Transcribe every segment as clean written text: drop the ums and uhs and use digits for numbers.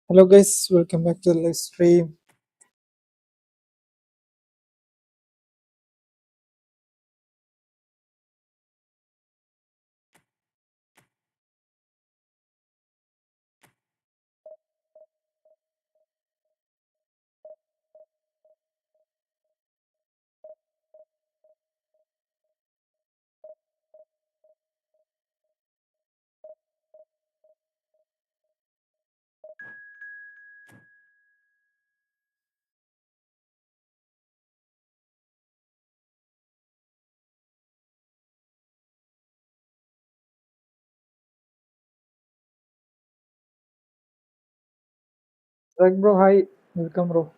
Hello guys, welcome back to the live stream. Like bro, hi, welcome bro.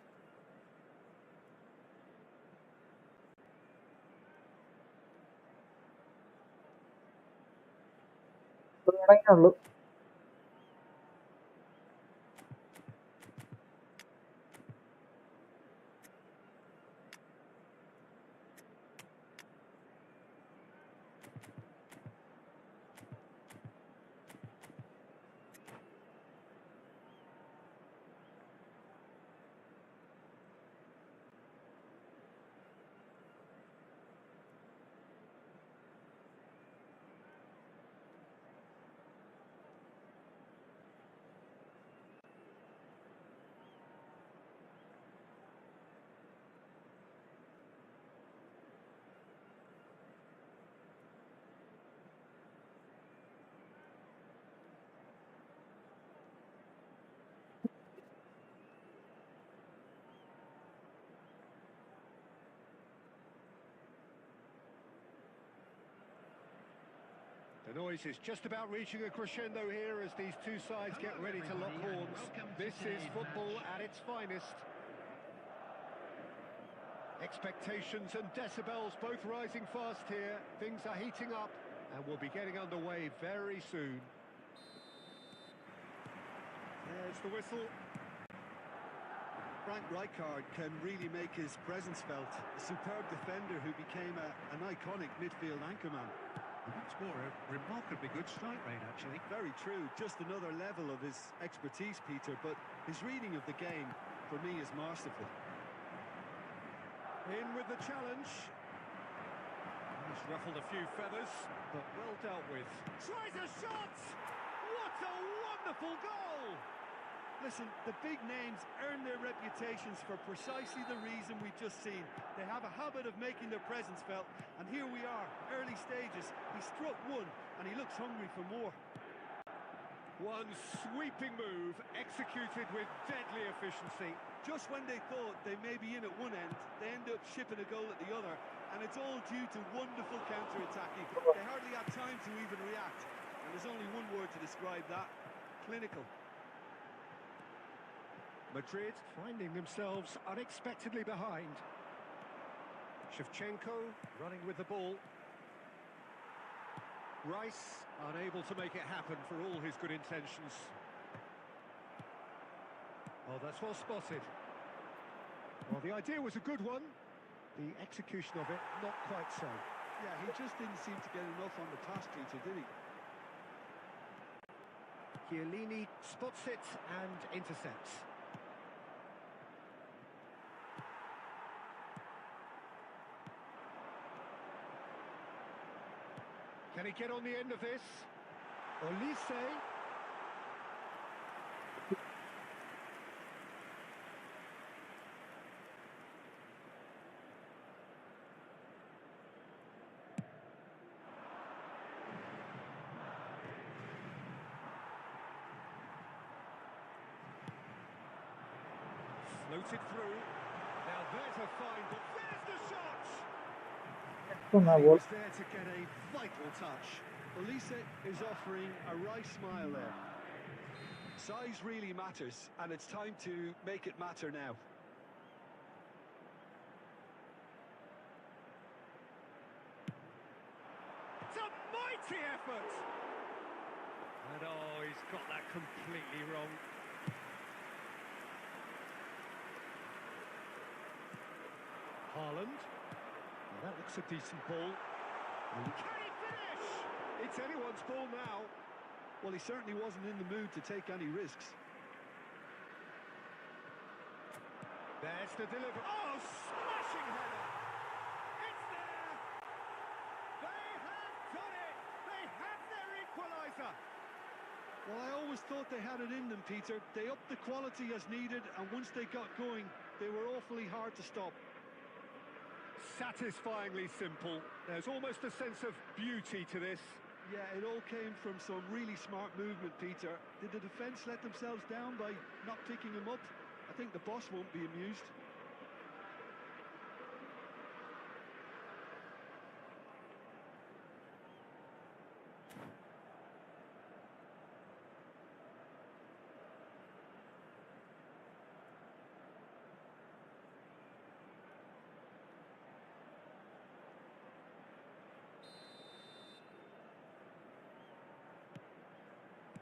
തുടങ്ങിയുള്ളൂ. The noise is just about reaching a crescendo here as these two sides get ready to lock horns. This is football at its finest. Expectations and decibels both rising fast here. Things are heating up and we'll be getting underway very soon. There's the whistle. Frank Rijkaard can really make his presence felt. A superb defender who became an iconic midfield anchorman. It's more a remarkably good strike rate, actually. Very true. Just another level of his expertise, Peter, but his reading of the game, for me, is masterful. In with the challenge. He's ruffled a few feathers, but well dealt with. Tries a shot! What a wonderful goal! Listen, the big names earn their reputations for precisely the reason we've just seen. They have a habit of making their presence felt, and here we are, early stages. He struck one, and he looks hungry for more. One sweeping move, executed with deadly efficiency. Just when they thought they may be in at one end, they end up shipping a goal at the other, and it's all due to wonderful counter-attacking. They hardly had time to even react, and there's only one word to describe that: clinical. Madrid finding themselves unexpectedly behind. Shevchenko running with the ball. Rice unable to make it happen for all his good intentions. Oh, that's well spotted. Well, the idea was a good one. The execution of it, not quite so. Yeah, he just didn't seem to get enough on the pass treater, did he? Chiellini spots it and intercepts. Can he get on the end of this? Olise. Floated through. Now there's a find, but there's the shot! Now He what? was there to get a vital touch. Olise is offering a wry smile there. Size really matters, and it's time to make it matter now. It's a mighty effort! And oh, he's got that completely wrong. Haaland. Well, that looks a decent ball. Can he finish? It's anyone's ball now. Well, he certainly wasn't in the mood to take any risks. There's the delivery. Oh, smashing header! It's there! They have done it! They have their equaliser! Well, I always thought they had it in them, Peter. They upped the quality as needed, and once they got going, they were awfully hard to stop. Satisfyingly simple. There's almost a sense of beauty to this. Yeah, it all came from some really smart movement, Peter. Did the defence let themselves down by not picking him up? I think the boss won't be amused.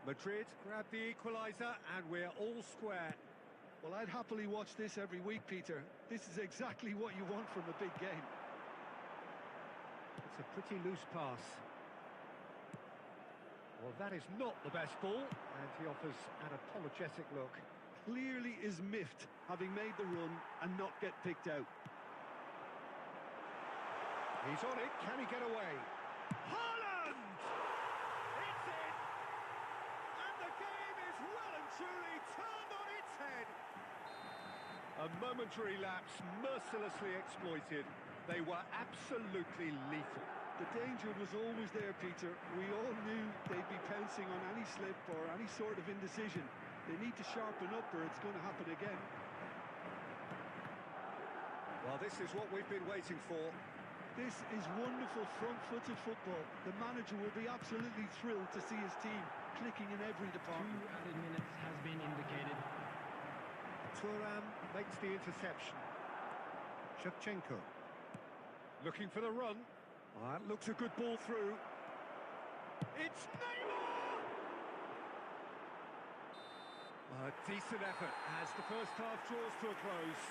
Madrid grab the equaliser and we're all square. Well, I'd happily watch this every week, Peter. This is exactly what you want from a big game. It's a pretty loose pass. Well, that is not the best ball, and he offers an apologetic look. Clearly is miffed, having made the run and not get picked out. He's on it, can he get away? Haaland! It's in! And the game is well and truly turned on its head. A momentary lapse mercilessly exploited. They were absolutely lethal. The danger was always there, Peter. We all knew they'd be pouncing on any slip or any sort of indecision. They need to sharpen up or it's going to happen again. Well, this is what we've been waiting for. This is wonderful front-footed football. The manager will be absolutely thrilled to see his team clicking in every department. 2 added minutes has been indicated. Thuram makes the interception. Shevchenko looking for the run. That looks a good ball through. It's Neymar! A decent effort as the first half draws to a close.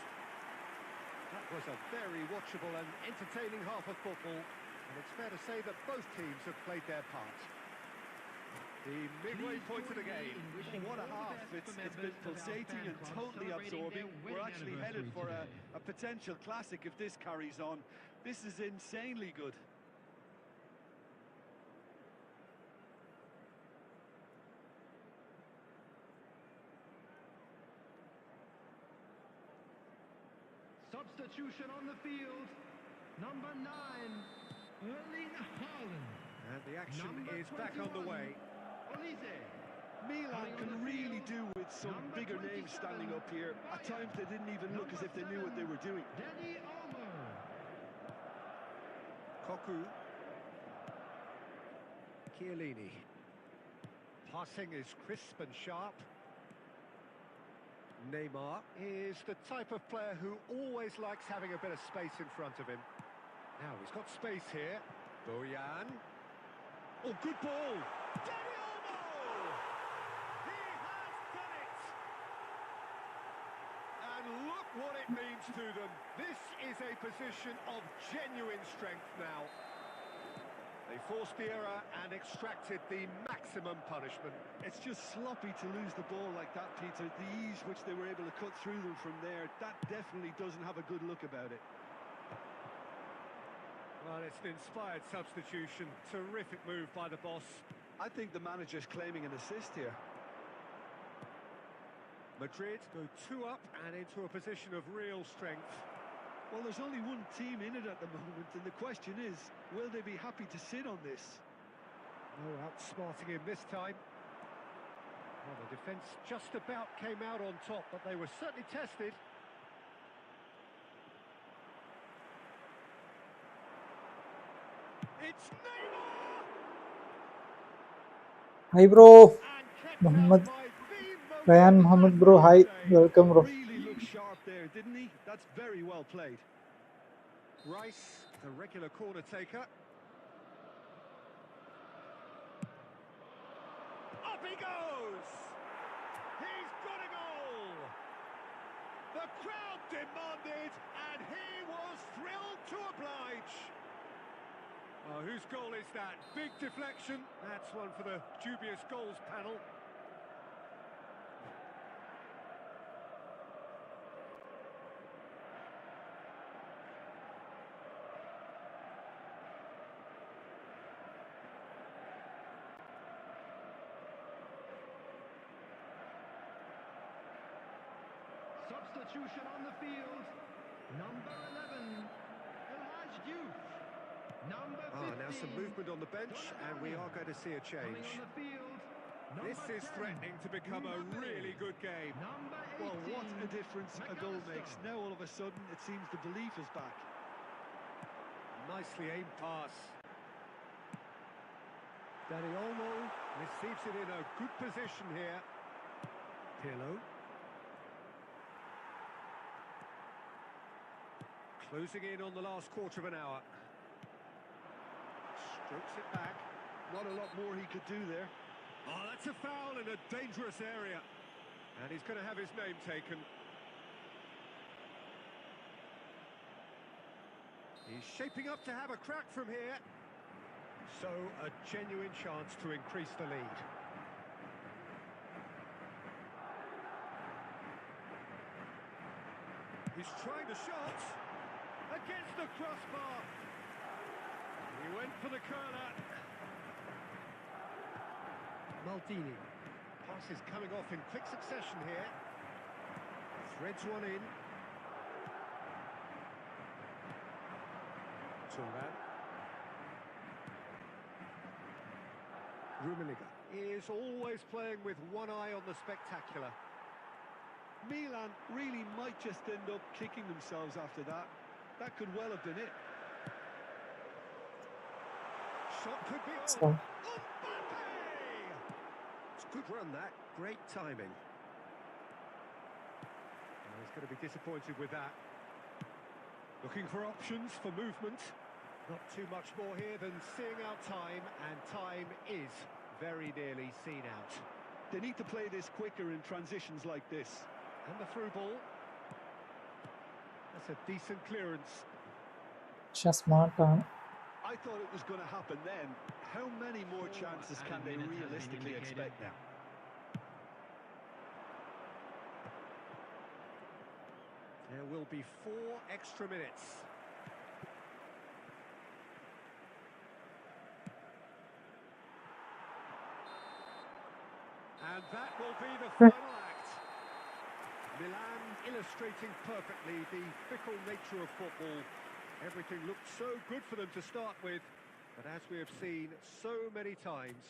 That was a very watchable and entertaining half of football, and it's fair to say that both teams have played their part. The midway point of the game. What a half. It's been pulsating and totally absorbing. We're actually headed for a potential classic if this carries on. This is insanely good. Substitution on the field. Number 9, Erling Haaland. And the action Number is back on the 21, way. Olise. Milan can really do with some bigger names standing up here. At times they didn't even look as if they knew what they were doing. Danny Olmo. Koku. Chiellini. Passing is crisp and sharp. Neymar is the type of player who always likes having a bit of space in front of him. Now he's got space here. Bojan. Oh, good ball. Danny Olmo! He has done it! And look what it means to them. This is a position of genuine strength now. They forced the error and extracted the maximum punishment. It's just sloppy to lose the ball like that, Peter. The ease which they were able to cut through them from there, that definitely doesn't have a good look about it. Well, it's an inspired substitution. Terrific move by the boss. I think the manager's claiming an assist here. Madrid go 2 up and into a position of real strength. Well, there's only one team in it at the moment, and the question is, will they be happy to sit on this? No outsmarting him this time. Well, the defence just about came out on top, but they were certainly tested. It's Neymar! Hi bro, And kept Mohammed out by the most Ryan Mohammed bro. Hi, welcome bro. Really looked sharp there, didn't he? That's very well played. Rice, the regular corner taker. Up he goes! He's got a goal! The crowd demanded, and he was thrilled to oblige. Oh, whose goal is that? Big deflection. That's one for the dubious goals panel. substitution on the field. Number 11, Elhaj Diouf. Number 15. Now some movement on the bench, and we are going to see a Coming change. on the field. This Number is 10, threatening to become a Mbappe. really good game. Number 18, Well, what a difference a goal McAllister. makes. Now all of a sudden it seems the belief is back. Nicely aimed pass. Dani Olmo receives it in a good position here. Pirlo. Closing in on the last quarter of an hour. Strokes it back. Not a lot more he could do there. Oh, that's a foul in a dangerous area. And he's going to have his name taken. He's shaping up to have a crack from here. So, a genuine chance to increase the lead. He's trying the shot. Against the crossbar. He went for the curler. Maldini. Pass is coming off in quick succession here. Threads one in. Turan. Rummenigge is always playing with one eye on the spectacular. Milan really might just end up kicking themselves after that. That could well have been it. Shot could be on. So, Mbappe! It's a good run, that. Great timing. Well, he's going to be disappointed with that. Looking for options for movement. Not too much more here than seeing out time, and time is very nearly seen out. They need to play this quicker in transitions like this. And the through ball. That's a decent clearance. പക്ഷെ സ്മാർട്ടാണ്. I thought it was going to happen then. How many more chances can they realistically expect now? There will be 4 extra minutes. And that will be the final act. Milan illustrating perfectly the fickle nature of football. Everything looked so good for them to start with, but as we have seen so many times,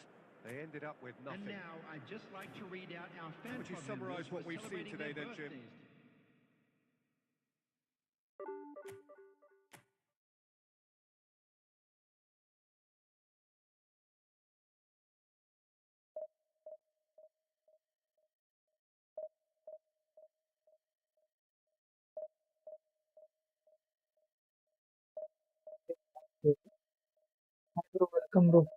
they ended up with And nothing. now I'd just like to read out our fan Would you club summarise members what who are we've seen celebrating today their then, Jim? birthdays. Bro, welcome bro.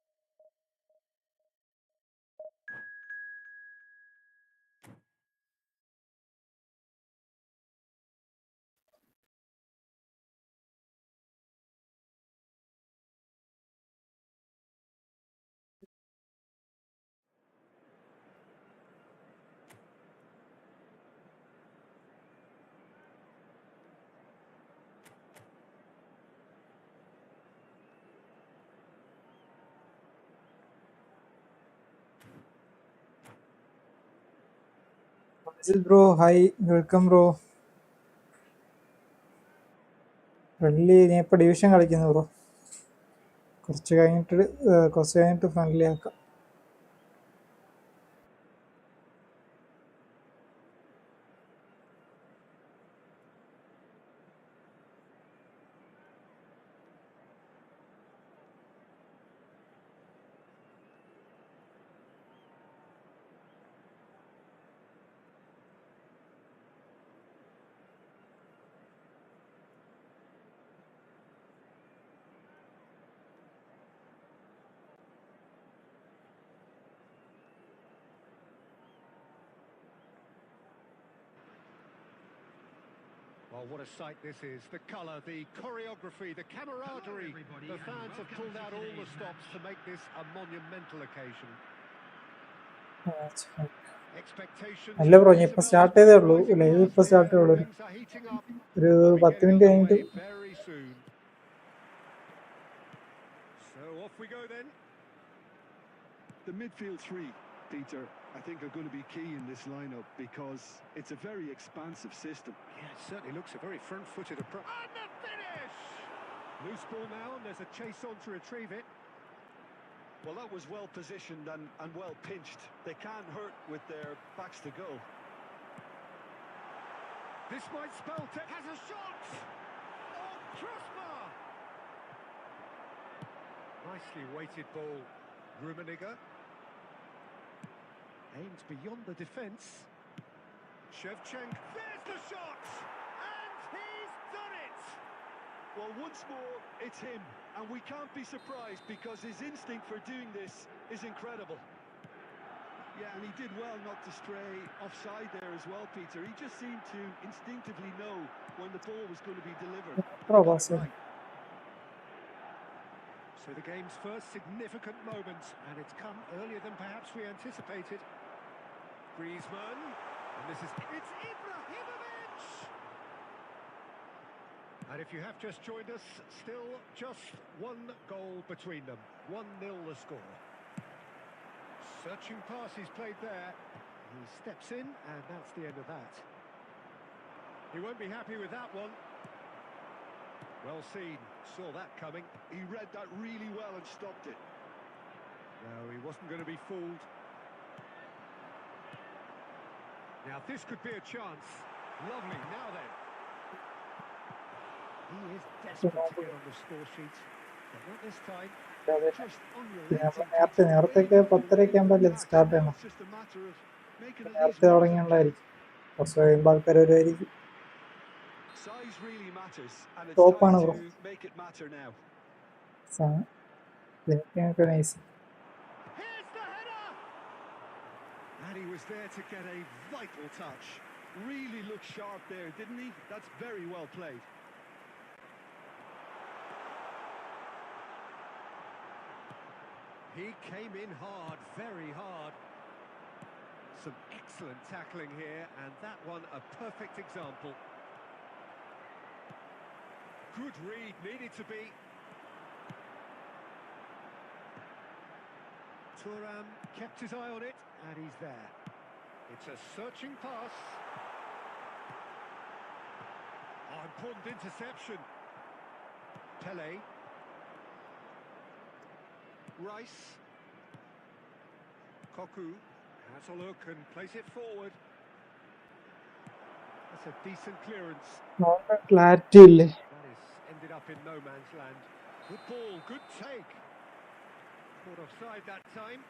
This is bro. Hi, welcome bro. Friendly ഞാൻ ഇപ്പോൾ division കളിക്കുന്നു bro. കുറച്ച് കഴിഞ്ഞിട്ട് friendly ആക്കാം. Well, what a sight this is. The colour, the choreography, the camaraderie. The fans have pulled out all the stops to make this a monumental occasion. Expectations. അല്ല bro, ഞാൻ ഇപ്പോൾ start ചെയ്തേ ഉള്ളൂ. Live ഇപ്പോൾ start ചെയ്തേ ഉള്ളൂ. Things are heating up. ഒരു We'll be 10 getting minute കഴിഞ്ഞിട്ട്. underway very soon. So off we go then. The midfield three. Peter, I think are going to be key in this lineup because it's a very expansive system. Yeah, it certainly looks a very front-footed approach. And the finish! Loose ball now, and there's a chase on to retrieve it. Well, that was well positioned and well pinched. They can't hurt with their backs to goal. This might spell it. Has a shot! Oh, crossbar! Nicely weighted ball. Rummenigge. Aimed beyond the defence. Shevchenko. There's the shot! And he's done it! Well, once more, it's him. And we can't be surprised because his instinct for doing this is incredible. Yeah, and he did well not to stray offside there as well, Peter. He just seemed to instinctively know when the ball was going to be delivered. Pro Got pass. it right. So the game's first significant moment, and it's come earlier than perhaps we anticipated. Griezmann, and this is... It's Ibrahimovic! And if you have just joined us, still just one goal between them. 1-0 the score. Searching pass he's played there. He steps in, and that's the end of that. He won't be happy with that one. Well seen, saw that coming. He read that really well and stopped it. No, he wasn't going to be fooled. Now this could be a chance. Lovely, now then. He is desperate to get on the score sheet, but not this time. Just നേരത്തെ 10:30 ആകുമ്പോൾ start ചെയ്യണം. നേരത്തെ തുടങ്ങിയുള്ളായിരിക്കും. കുറച്ച് കഴിയുമ്പോൾ ആൾക്കാർ വരുമായിരിക്കും. Size really matters, and it's Top time ആണ് bro. to make it matter now. എനിക്കൊക്കെ nice. Here's the header! And he was there to get a vital touch. Really looked sharp there, didn't he? That's very well played. He came in hard, very hard. Some excellent tackling here, and that one a perfect example. Good read, needed to be. Thuram kept his eye on it, and he's there. It's a searching pass. Oh, important interception. Pele. Rice. Koku has a look and plays it forward. That's a decent clearance. Clarity ഇല്ലേ? That is ended up in no man's land. Good ball, good take. Caught offside that time.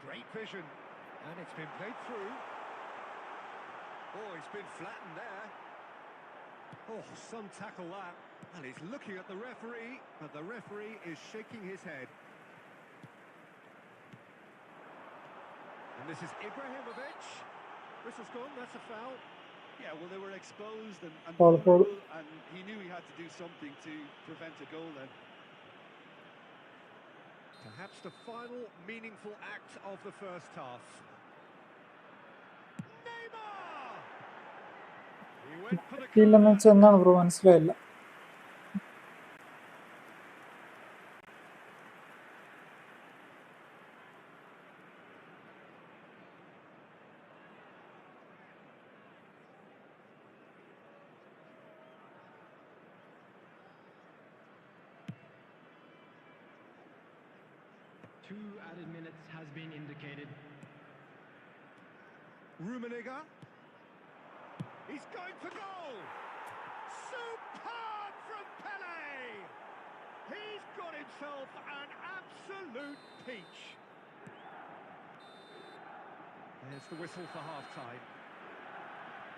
Great vision, and it's been played through. Oh, he's been flattened there. Oh, some tackle that. And he's looking at the referee, but the referee is shaking his head. And this is Ibrahimovic. Whistle's gone, that's a foul. Yeah, well, they were exposed and Foul. vulnerable, and he knew he had to do something to prevent a goal then. Perhaps the final meaningful act of the first half. Neymar! He went for the ഇല്ലെന്ന് വെച്ചാൽ എന്താണ് bro മനസ്സിലായില്ല. Two added minutes has been indicated. Rummenigge. He's going for goal! Superb from Pele! He's got himself an absolute peach. There's the whistle for half-time.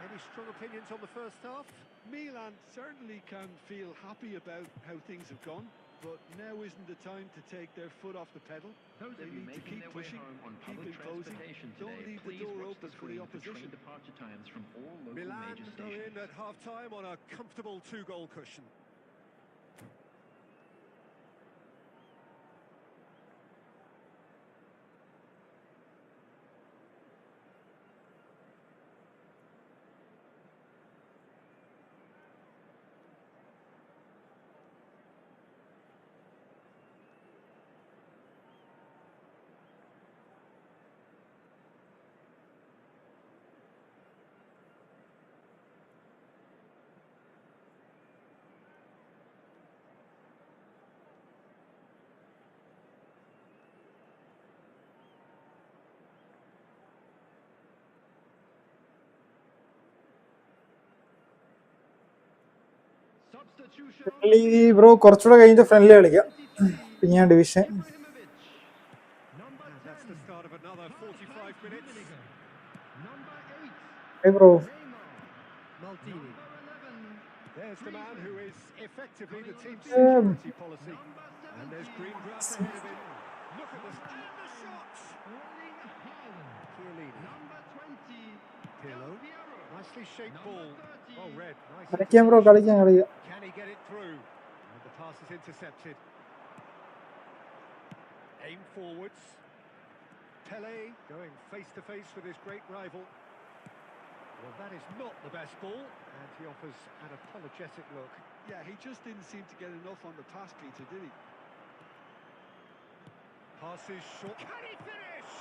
Any strong opinions on the first half? Milan certainly can feel happy about how things have gone, but now isn't the time to take their foot off the pedal. Those They of you need to making keep their way pushing, home on keep public imposing. transportation Don't today, leave the please door watch open the for the screen for opposition. train departure times from all local Milan major go in stations. at half-time on a comfortable 2-goal cushion. Substitution. Friendly bro കുറച്ചുകൂടെ കഴിഞ്ഞിട്ട് friendly കളിക്കാം. 23. പിന്നെ ഞാൻ division. Ibrahimovic. Number And 10. that's the start of another 45 minutes. Rummenigge. Number 8. Hi bro. Neymar. Maldini. Number 11. There's the man who is effectively the team's Coming on the security policy. Number 17. And there's green grass ahead of him. Look at this. And the shots! Erling Haaland. Chiellini. Number 20. Pirlo. Del Piero. Nicely shaped Number ball. 30. Oh, Red. Nice. കളിക്കാം bro, കളിക്കാം. Can he get it through? And the pass is intercepted. Aim forwards. Pele going face to face with his great rival. Well, that is not the best ball, and he offers an apologetic look. Yeah, he just didn't seem to get enough on the pass, Peter, did he? Pass is short. Can he finish?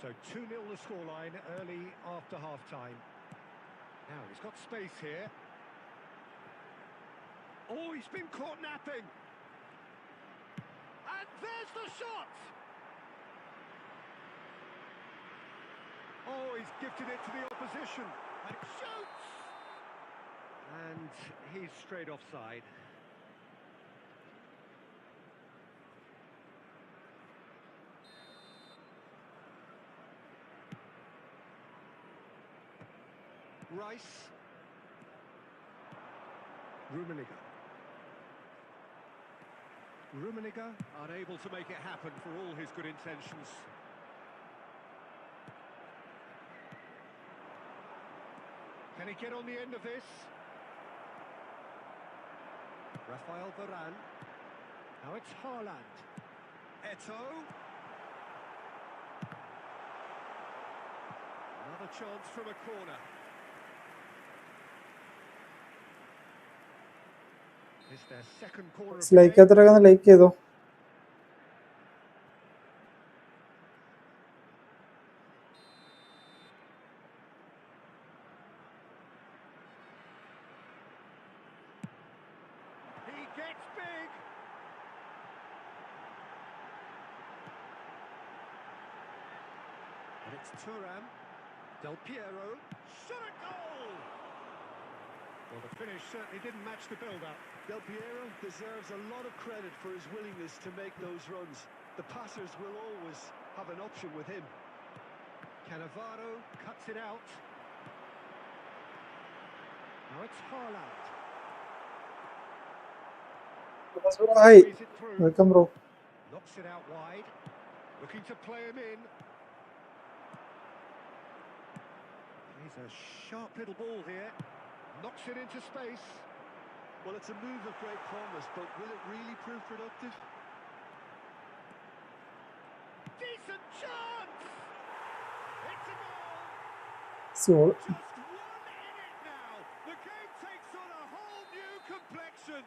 So 2-0 the scoreline early after half-time. Now he's got space here. Oh, he's been caught napping. And there's the shot! Oh, he's gifted it to the opposition. And shoots! And he's straight offside. Rice. Rummenigge. Rummenigge unable to make it happen for all his good intentions. Can he get on the end of this? Rafael Varane. Now it's Haaland. Eto'o. Another chance from a corner. It's their second corner of the like game. എത്ര like ചെയ്തോ. He gets big. And it's Thuram. Del Piero. Shot a goal! Well, the finish certainly didn't match the build-up. Del Piero deserves a lot of credit for his willingness to make those runs. The passers will always have an option with him. Cannavaro cuts it out. Now it's Haaland. Hi, Squeeze it through. Welcome bro. Knocks it out wide. Looking to play him in. He's a sharp little ball here. Knocks it into space. Well, it's a move of great promise, but will it really prove productive? Decent chance! It's a goal! Soul. Just one in it now. The game takes on a whole new complexion.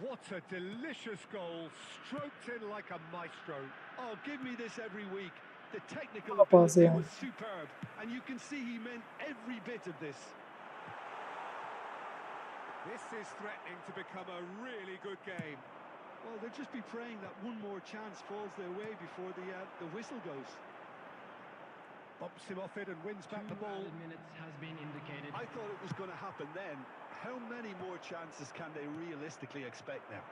What a delicious goal, stroked in like a maestro. Oh, give me this every week. The technical Oh, pass, ability yeah. was superb, and you can see he meant every bit of this. This is threatening to become a really good game. Well, they'll just be praying that one more chance falls their way before the whistle goes. Bumps him off it and wins back the ball. 2 minutes has been indicated. I thought it was going to happen then. How many more chances can they realistically expect now?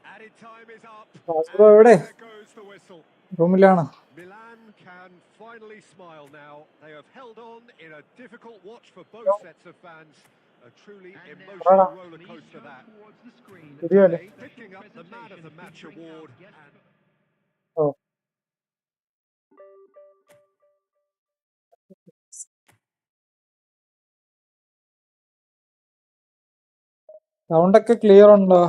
Added time is up. Pass, And bro, എവിടെ? there goes the whistle. റൂമിലാണ്. Milan can finally smile now. They have held on in a difficult watch for both sets of fans. A truly And now, emotional roller please coaster turn that. towards the screen. ശരിയല്ലേ? Today, picking up the Man of the Match Featuring our award. guest And ഓ, sound ഒക്കെ clear ഉണ്ടോ?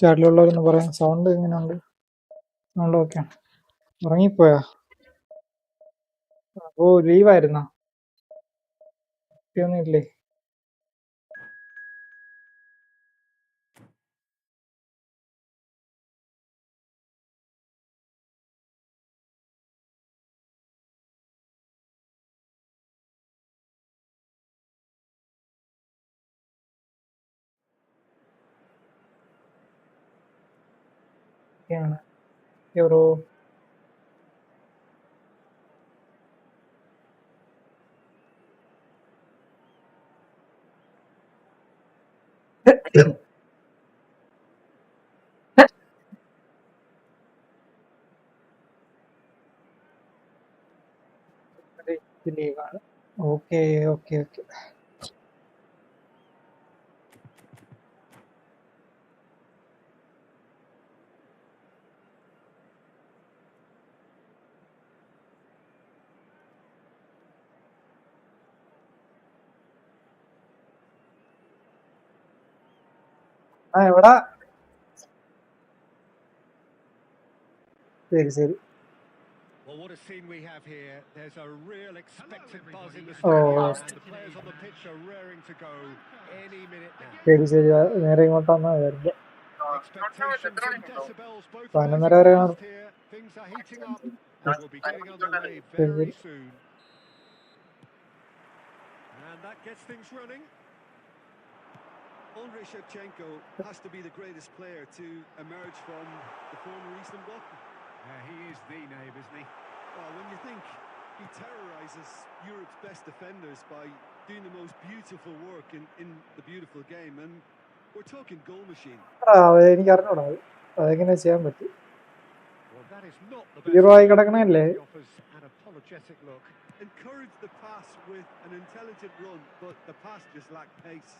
ചാറ്റിലുള്ളവരൊന്ന് പറയാം, sound എങ്ങനെയുണ്ട്? Sound okay. ഉറങ്ങിപ്പോയാ? ഓ, ലീവായിരുന്നോ? ഒന്നും ഇല്ലേ? ഓക്കെയാണ്. ബ്രോ ലീവാണ്. Okay okay okay. എവിടാ? ശരി ശരി. Well, what a scene we have here. There's a real expected buzz in the Oh. stadium, and the players on the pitch are raring to go any minute now. ശരി ശരി. നേരെ ഇങ്ങോട്ടാന്നാ വരുന്നത്. Expectations and decibels both 11:30 rising വരെ കാണും. fast here. Things are heating up, and we'll be getting underway very soon. And that gets things running. Andrei Shevchenko has to be the greatest player to emerge from the former Eastern Bloc. He is the name, isn't he? Well, when you think he terrorises Europe's best defenders by doing the most beautiful work in the beautiful game, and we're talking goal machine. എനിക്ക് അറിഞ്ഞൂടാ അതെങ്ങനെ ചെയ്യാൻ പറ്റും. Well, that is not the Hero ആയി best. കിടക്കണല്ലേ? He offers an apologetic look. Encouraged the pass with an intelligent run, but the pass just lacked pace.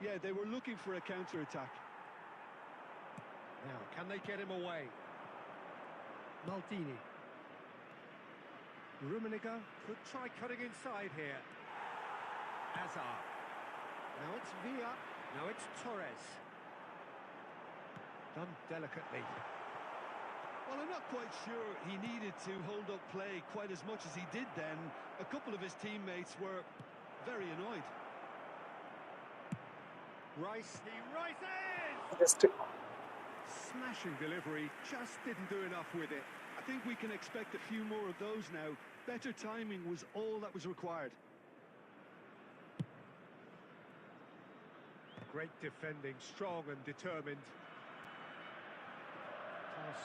Yeah, they were looking for a counter-attack. Now, can they get him away? Maldini. Rummenigge could try cutting inside here. Hazard. Now it's Villa. Now it's Torres. Done delicately. Well, I'm not quite sure he needed to hold up play quite as much as he did then. A couple of his teammates were very annoyed. Rice. He rises! Just Smashing delivery, just didn't do enough with it. I think we can expect a few more of those now. Better timing was all that was required. Great defending, strong and determined.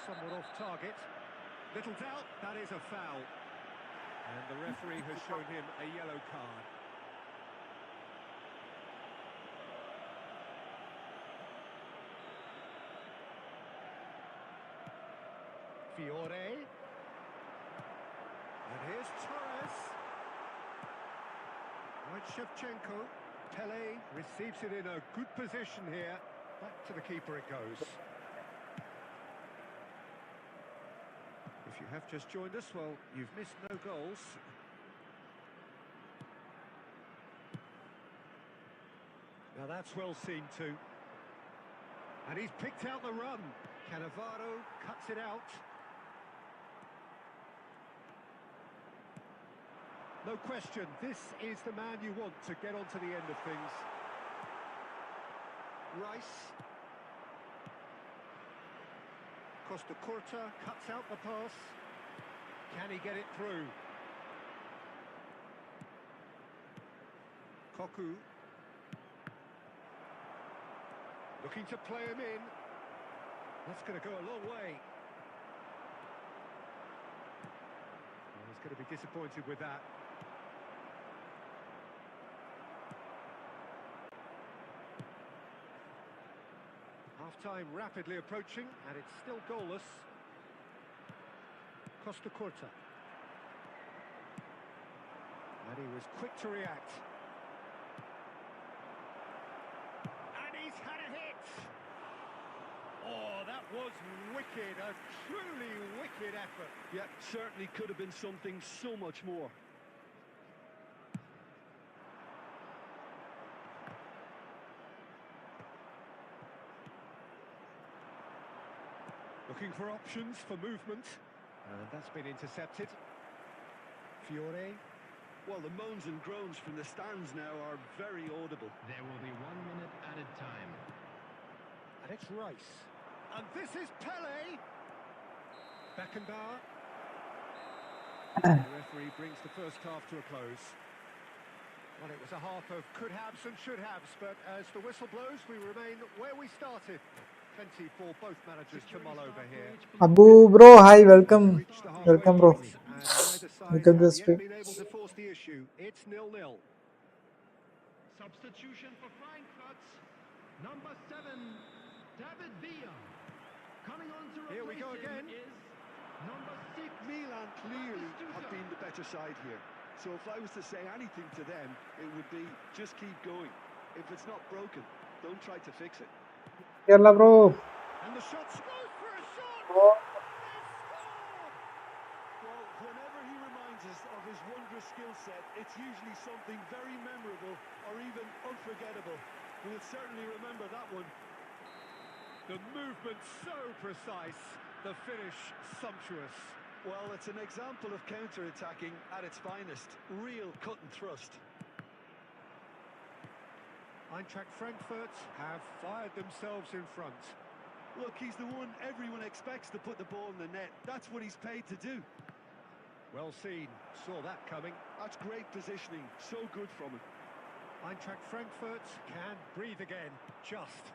Somewhat off target. Little doubt, that is a foul. And the referee has shown him a yellow card. Fiore. And here's Torres. Now it's Shevchenko. Pele receives it in a good position here. Back to the keeper it goes. If you have just joined us, well, you've missed no goals. Now that's well seen too. And he's picked out the run. Cannavaro cuts it out. No question, this is the man you want to get on to the end of things. Rice. Costa Curta cuts out the pass. Can he get it through? Koku. Looking to play him in. That's going to go a long way. Well, he's going to be disappointed with that. Half-time rapidly approaching, and it's still goalless. Costa Curta. And he was quick to react. And he's had a hit! Oh, that was wicked, a truly wicked effort. Yeah, certainly could have been something so much more. Looking for options for movement. And that's been intercepted. Fiore. Well, the moans and groans from the stands now are very audible. There will be 1 minute added time. And it's Rice. And this is Pele. Beckenbauer. The referee brings the first half to a close. Well, it was a half of could-haves and should-haves, but as the whistle blows, we remain where we started. Plenty for both managers to mull over here. Abu bro, hi, welcome. We've reached the halfway Welcome bro. point, and neither side Welcome to the have yet stream. been able to force the issue. It's 0-0. Substitution for Frankfurt. Number 7, David Villa. Coming on to Here we go replace him again. is number 6. Milan clearly have been the better side here. So if I was to say anything to them, it would be just keep going. If it's not broken, don't try to fix it. Kerala bro. And the shot's goes for a shot! Oh. Well, whenever he reminds us of his wondrous skill set, it's usually something very memorable or even unforgettable. We'll certainly remember that one. The movement so precise, the finish sumptuous. Well, it's an example of counter-attacking at its finest. Real cut and thrust. Eintracht Frankfurt have fired themselves in front. Look, he's the one everyone expects to put the ball in the net. That's what he's paid to do. Well seen, saw that coming. That's great positioning, so good from him. Eintracht Frankfurt can breathe again, just.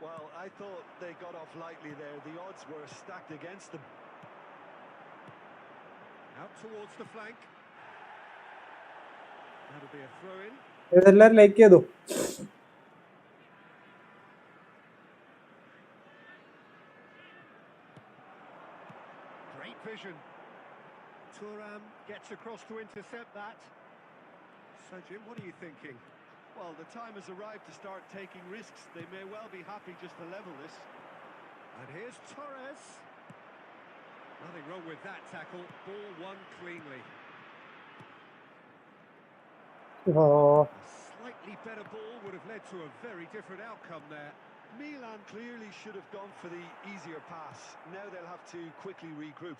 Well, I thought they got off lightly there. The odds were stacked against them. Out towards the flank. That'll be a throw-in. ഇതെല്ലാരും like ചെയ്തു. Great vision. Thuram gets across to intercept that. So Jim, what are you thinking? Well, the time has arrived to start taking risks. They may well be happy just to level this. And here's Torres. Nothing wrong with that tackle. Ball won cleanly. Oh. A slightly better ball would have led to a very different outcome there. Milan clearly should have gone for the easier pass. Now they'll have to quickly regroup.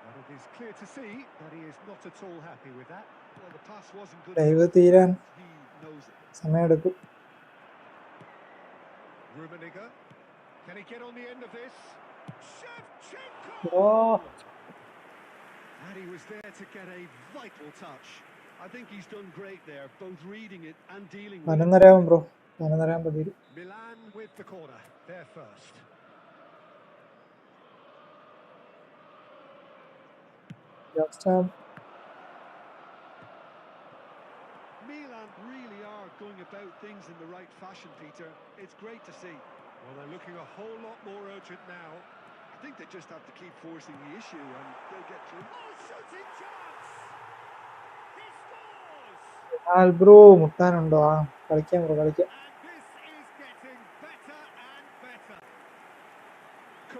But it is clear to see that he is not at all happy with that. Well, the pass wasn't good live enough. തീരാൻ He knows it. സമയമെടുക്കും. Rummenigge. Can he get on the end of this? Shevchenko! Oh. And he was there to get a vital touch. I think he's done great there, both reading it and dealing with it. 11:30 bro. 11:30 തീരും. Milan with the corner, there first. Milan really are going about things in the right fashion, Peter. It's great to see. Well, they're looking a whole lot more urgent now. I think they just have to keep forcing the issue and they'll get through. Oh, shooting chance! He scores! Bro മുട്ടാനുണ്ടോ? ആ കളിക്കാം bro കളിക്കാം. And this is getting better and better.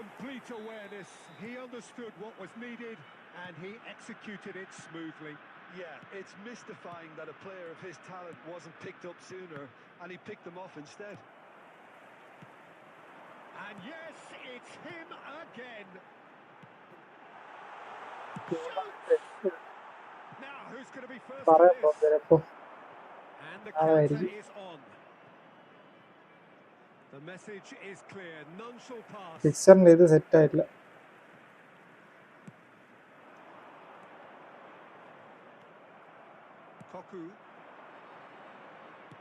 Complete awareness. He understood what was needed and he executed it smoothly. Yeah, it's mystifying that a player of his talent wasn't picked up sooner and he picked them off instead. And yes, it's him again. Now, who's going to be first to പറയാം bro this? ചിലപ്പോ. And the അതായിരിക്കും. counter is on. The message is clear. None shall pass. ഫിക്സറിന്റെ ഇത് set ആയിട്ടില്ല. Koku.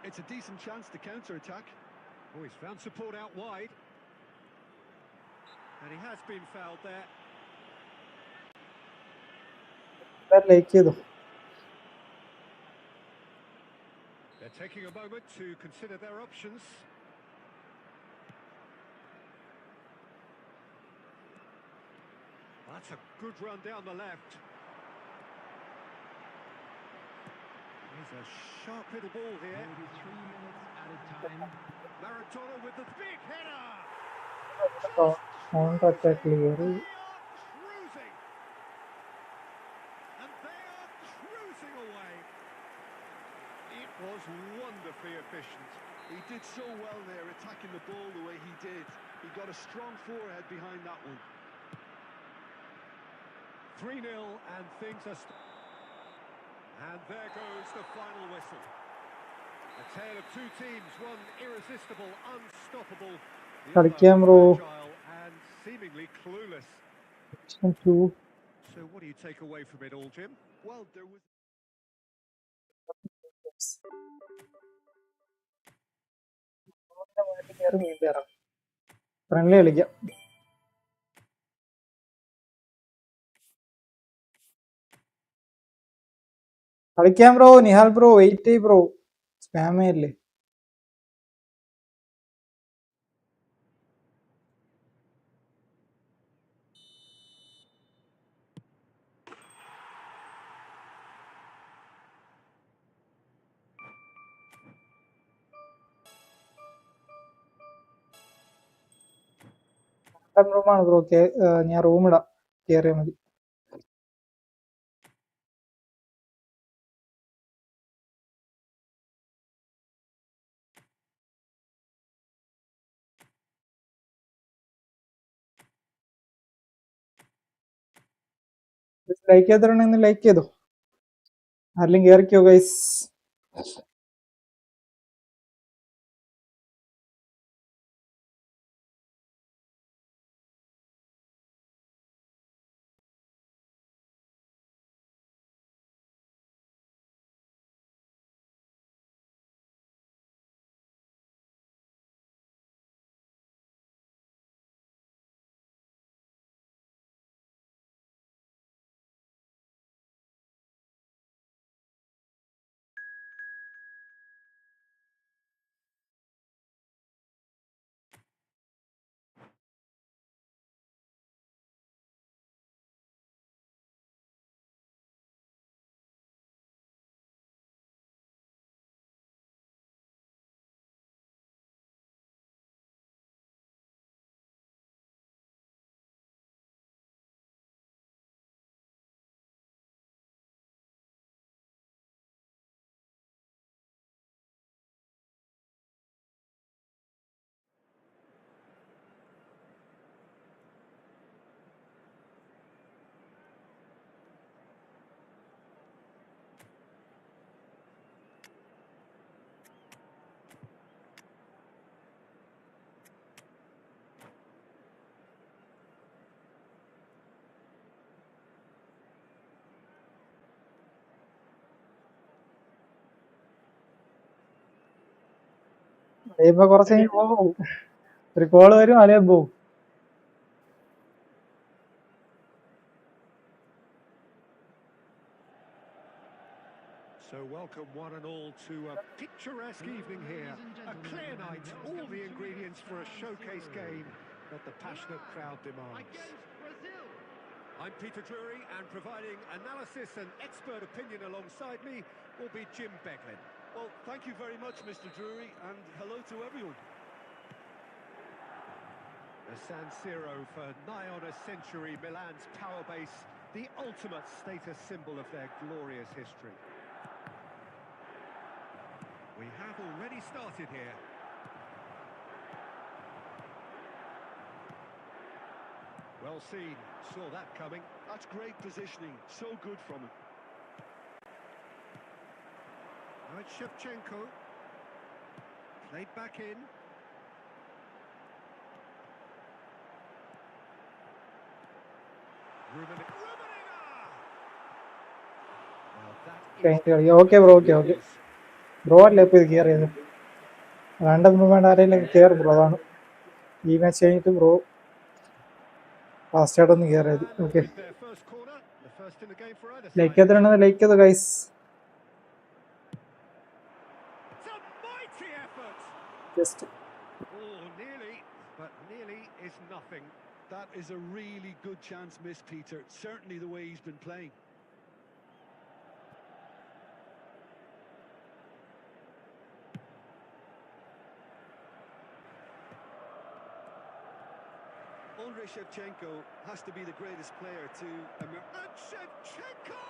It's a decent chance to counter-attack. Oh, he's found support out wide. And he has been fouled there. എല്ലാരും like ചെയ്തു. They're taking a moment to consider their options. That's a good run down the left. Here's a sharp little ball here. Maybe 3 minutes at a time. Maradona with the big header. Counter attack clear. They are cruising. And they are cruising away. It was wonderfully efficient. He did so well there, attacking the ball the way he did. He got a strong forehead behind that one. 3-0 and things are... And there goes the final whistle. A tale of two teams, one irresistible, unstoppable, the other കളിക്കാം bro. fragile seemingly clueless. 2. So what do you take away from it all, Jim? Well, there was... friendly കളിക്കാം. കളിക്കാം bro. Nihal bro wait ചെയ് bro. സ്പാമല്ലേ? റൂമാണ് bro. ഞാൻ റൂമിടാം, കയറിയാൽ മതി. Like ചെയ്തിട്ടുണ്ടെങ്കിൽ like ചെയ്തോ. ആരെങ്കിലും കയറിക്കോ ഗൈസ്. ഇപ്പൊ കുറച്ച് കഴിഞ്ഞ് പോകും. ഒരു കോള് വരും, അല്ലേ പോവും. So welcome one and all to a picturesque evening here. A clear night, all the ingredients for a showcase game that the passionate crowd demands. I'm Peter Drury, and providing analysis and expert opinion alongside me will be Jim Beglin. Well, thank you very much, Mr. Drury, and hello to everyone. The San Siro for nigh on a century, Milan's power base, the ultimate status symbol of their glorious history. We have already started here. Well seen, saw that coming. That's great positioning, so good from him. Now it's Shevchenko. Played back in. Okay bro, okay okay bro അല്ലേ ഇപ്പൊ ഇത് കയറിയത്? Random movement ആരെങ്കിലും കയറും bro, അതാണ്. ഈ match കഴിഞ്ഞിട്ട് bro fast ആയിട്ടൊന്ന് കയറിയത്. ഓക്കെ, ലൈക്ക് ചെയ്തിട്ടുണ്ടെങ്കിൽ ലൈക്ക് ചെയ്തോ guys. Just Nearly, but nearly is nothing. That is a really good chance missed, Peter. Certainly the way he's been playing. Andrei Shevchenko has to be the greatest player to emerge. And Shevchenko!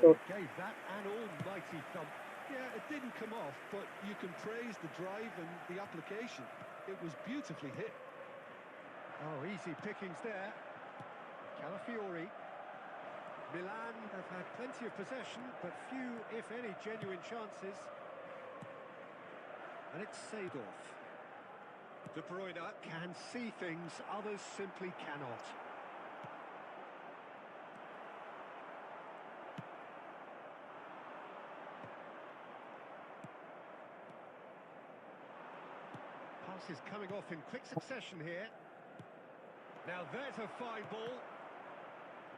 Oh. Gave that an almighty thump. Yeah, it didn't come off, but you can praise the drive and the application. It was beautifully hit. Oh, easy pickings there. Calafiori. Milan have had plenty of possession, but few, if any, genuine chances. And it's Seedorf. De Bruyne can see things others simply cannot. Pass is coming off in quick succession here. Now there's a fine ball.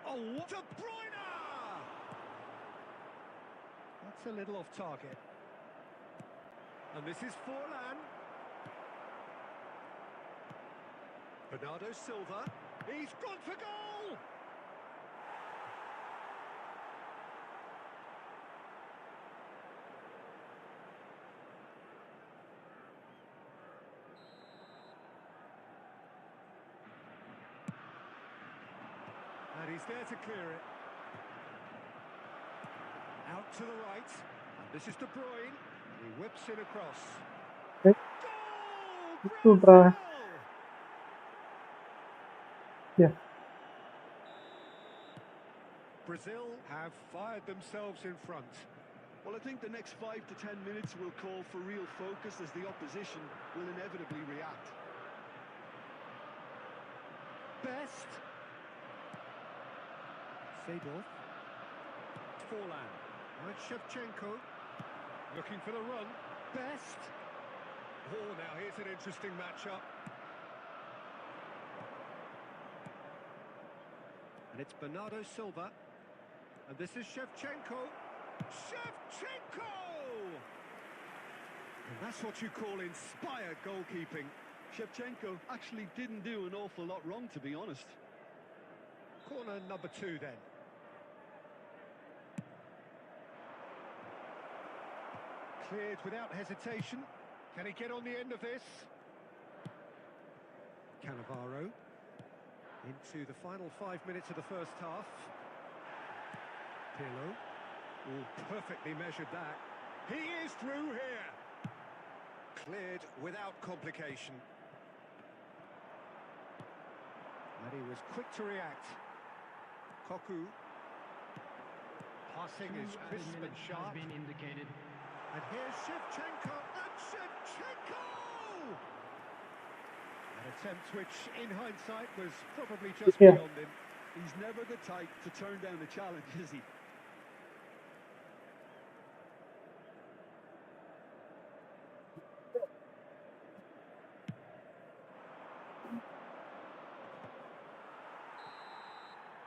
Oh, what De Bruyne! That's a little off target. And this is Forlan. Bernardo Silva. He's gone for goal! And he's there to clear it. Out to the right. And this is De Bruyne. He whips it across. Okay. Goal! Good try. Brazil! Yeah. Brazil have fired themselves in front. Well, I think the next 5 to 10 minutes will call for real focus as the opposition will inevitably react. Best. Seedorf. Forlan. Right, Shevchenko. Looking for the run. Best. Oh, now here's an interesting matchup. And it's Bernardo Silva. And this is Shevchenko. Shevchenko! And that's what you call inspired goalkeeping. Shevchenko actually didn't do an awful lot wrong, to be honest. Corner number 2 then. Cleared without hesitation. Can he get on the end of this? Cannavaro. Into the final 5 minutes of the first half. Pirlo. Oh, perfectly measured that. He is through here. Cleared without complication. And he was quick to react. Koku. Passing is crisp and sharp. Has been indicated. And here's Shevchenko, and Shevchenko! An attempt which, in hindsight, was probably just Yeah. beyond him. He's never the type to turn down a challenge, is he?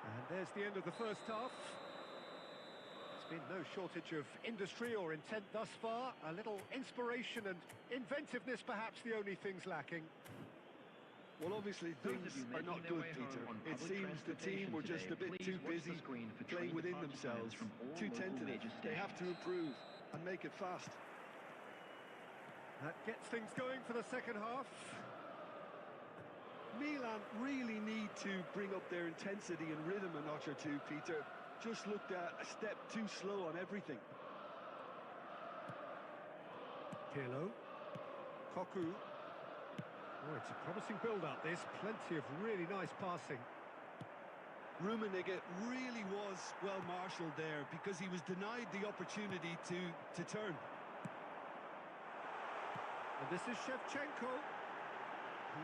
And there's the end of the first half. There's been no shortage of industry or intent thus far. A little inspiration and inventiveness, perhaps the only things lacking. Well, obviously things are not good, Peter. It seems the team were just a bit too busy playing within themselves, too tentative. They have to improve and make it fast. That gets things going for the second half. Milan really need to bring up their intensity and rhythm a notch or two, Peter. Just looked a step too slow on everything. Pirlo. Koku. Oh, it's a promising build-up, this. Plenty of really nice passing. Rummenigge really was well marshalled there because he was denied the opportunity to turn. And this is Shevchenko.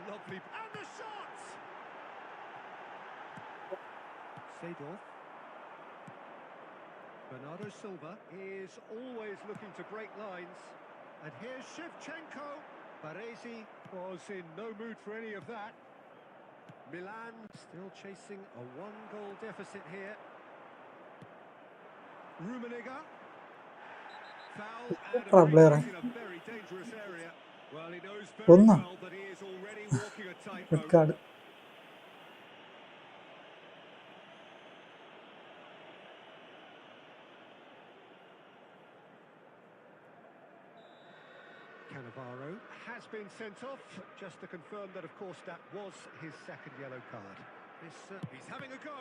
Lovely. And the shot! Seedorf. Bernardo Silva is always looking to break lines. And here's Shevchenko. Baresi was in no mood for any of that. Milan still chasing a 1-goal deficit here. Rummenigge. Foul and a free player. kick in a very dangerous area. Well, he knows very One. well that he is already walking a Red tightrope. card. Cannavaro has been sent off, just to confirm that, of course, that was his second yellow card. He's having a go.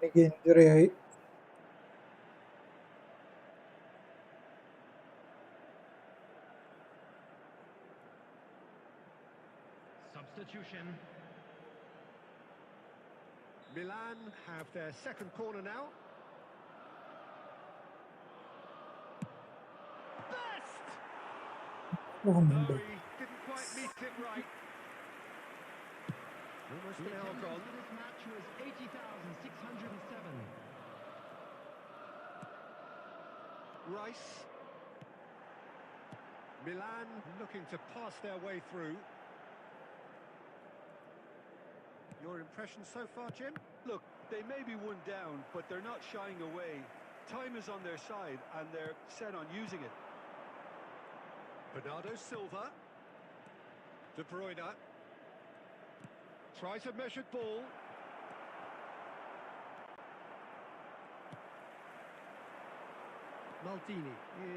എനിക്ക് injury ആയി. Substitution. Milan have their second corner now. Best! No, he didn't quite meet it right. Almost The an hour attendance gone. for this match was 80,607. Rice. Milan looking to pass their way through. Your impression so far, Jim? Look, they may be one down, but they're not shying away. Time is on their side, and they're set on using it. Bernardo Silva. De Bruyne. Tries a measured ball. Maldini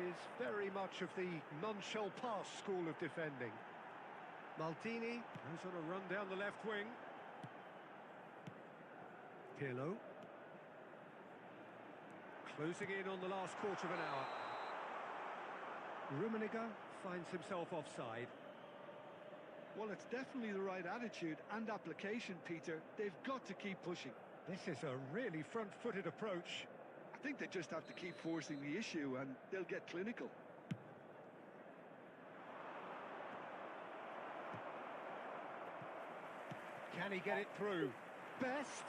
is very much of the none-shall pass school of defending. Maldini goes on a run down the left wing. Pirlo. Closing in on the last quarter of an hour. Rummenigge finds himself offside. Well, it's definitely the right attitude and application, Peter. They've got to keep pushing. This is a really front-footed approach. I think they just have to keep forcing the issue, and they'll get clinical. Can he get it through? Best.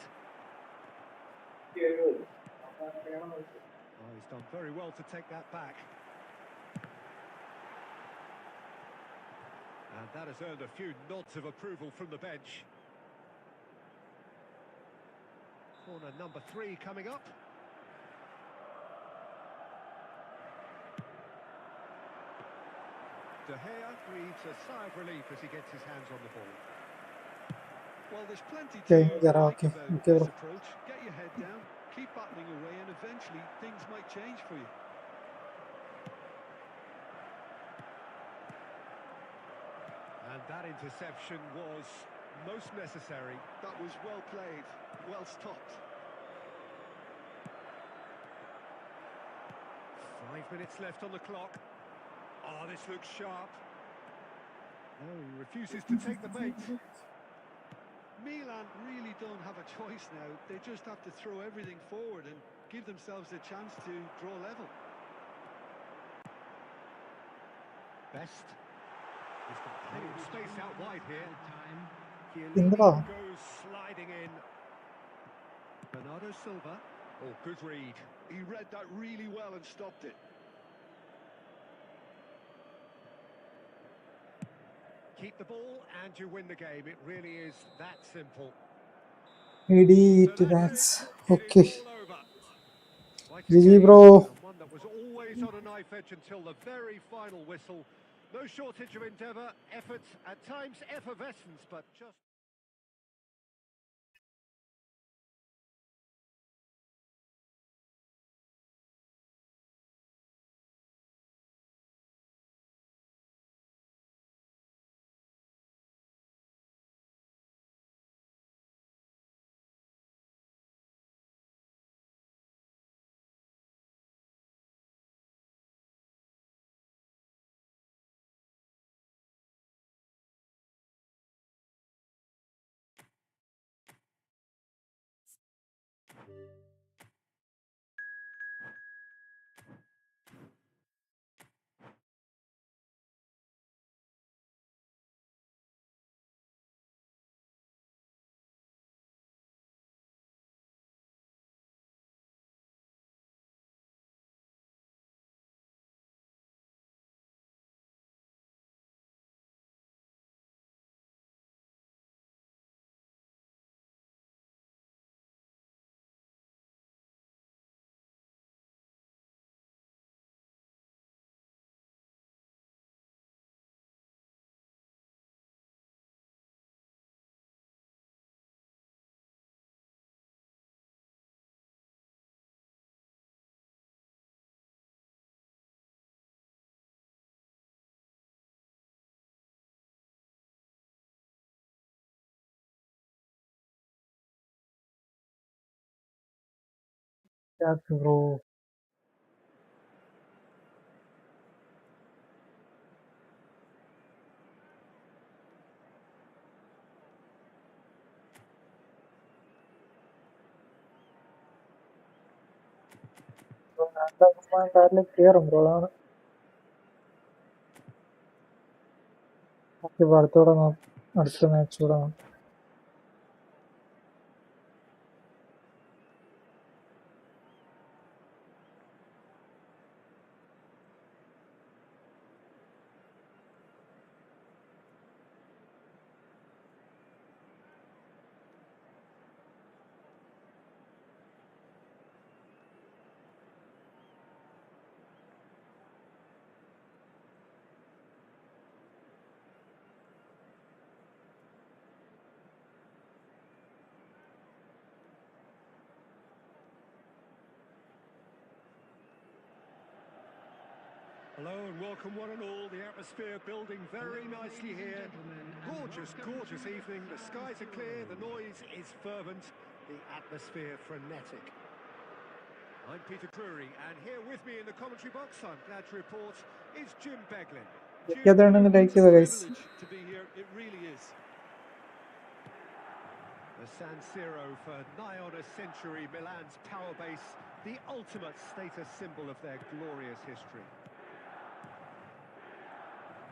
Oh, he's done very well to take that back. And that has earned a few nods of approval from the bench. Corner number 3 coming up. De Gea breathes a sigh of relief as he gets his hands on the ball. Well, there's plenty Okay, to yeah, like okay. about Okay, this bro. approach. Get your head down, keep battling away, and eventually things might change for you. And that interception was most necessary. That was well played, well stopped. 5 minutes left on the clock. Oh, this looks sharp. No, he refuses to take the bait. Milan really don't have a choice now. They just have to throw everything forward and give themselves a chance to draw level. Best. He's got plenty of space out wide here. Time. Indra. Chiellini goes sliding in. Bernardo Silva. Oh, good read. He read that really well and stopped it. Keep the ball and you win the game. It really is that simple. AD So to that's max. it. It Okay. is all over. Quite a GG, game, bro. and one that was always on a knife edge until the very final whistle. No shortage of endeavour, effort, at times effervescence, but just... bro രണ്ടാം മൂന്നാം കയറും bro അതാണ് അടുത്തോടെ അടുത്ത match കൂടെ Hello and welcome one and all. The atmosphere building very nicely here. Gorgeous evening. The skies are clear, the noise is fervent, the atmosphere frenetic. I'm Peter Drury, and here with me in the commentary box, I'm glad to report, is Jim Beglin. ഏതാണെന്ന് like ചെയ്ത guys To be here, it really is. The San Siro for nigh on a century, Milan's power base, the ultimate status symbol of their glorious history.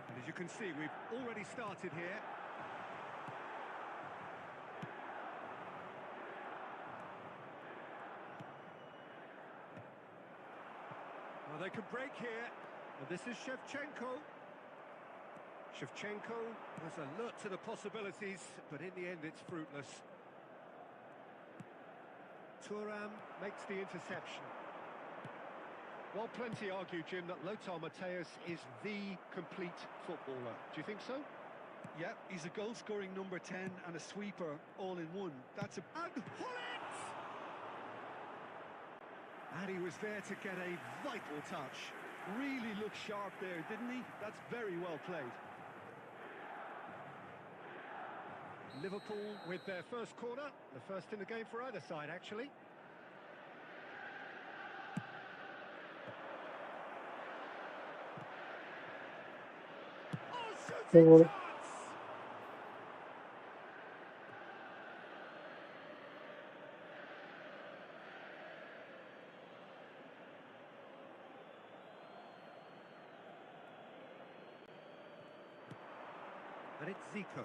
And as you can see, we've already started here. Well, they can break here. And this is Shevchenko. Shevchenko was alert to the possibilities, but in the end it's fruitless. Thuram makes the interception. Well, plenty argue, Jim, that Lothar Matthäus is the complete footballer. Do you think so? Yeah, he's a goal-scoring number 10 and a sweeper all in one. That's a... And Hullet! And he was there to get a vital touch. Really looked sharp there, didn't he? That's very well played. Liverpool with their first corner, the first in the game for either side, actually. Oh, shooting chance! And it's Zico.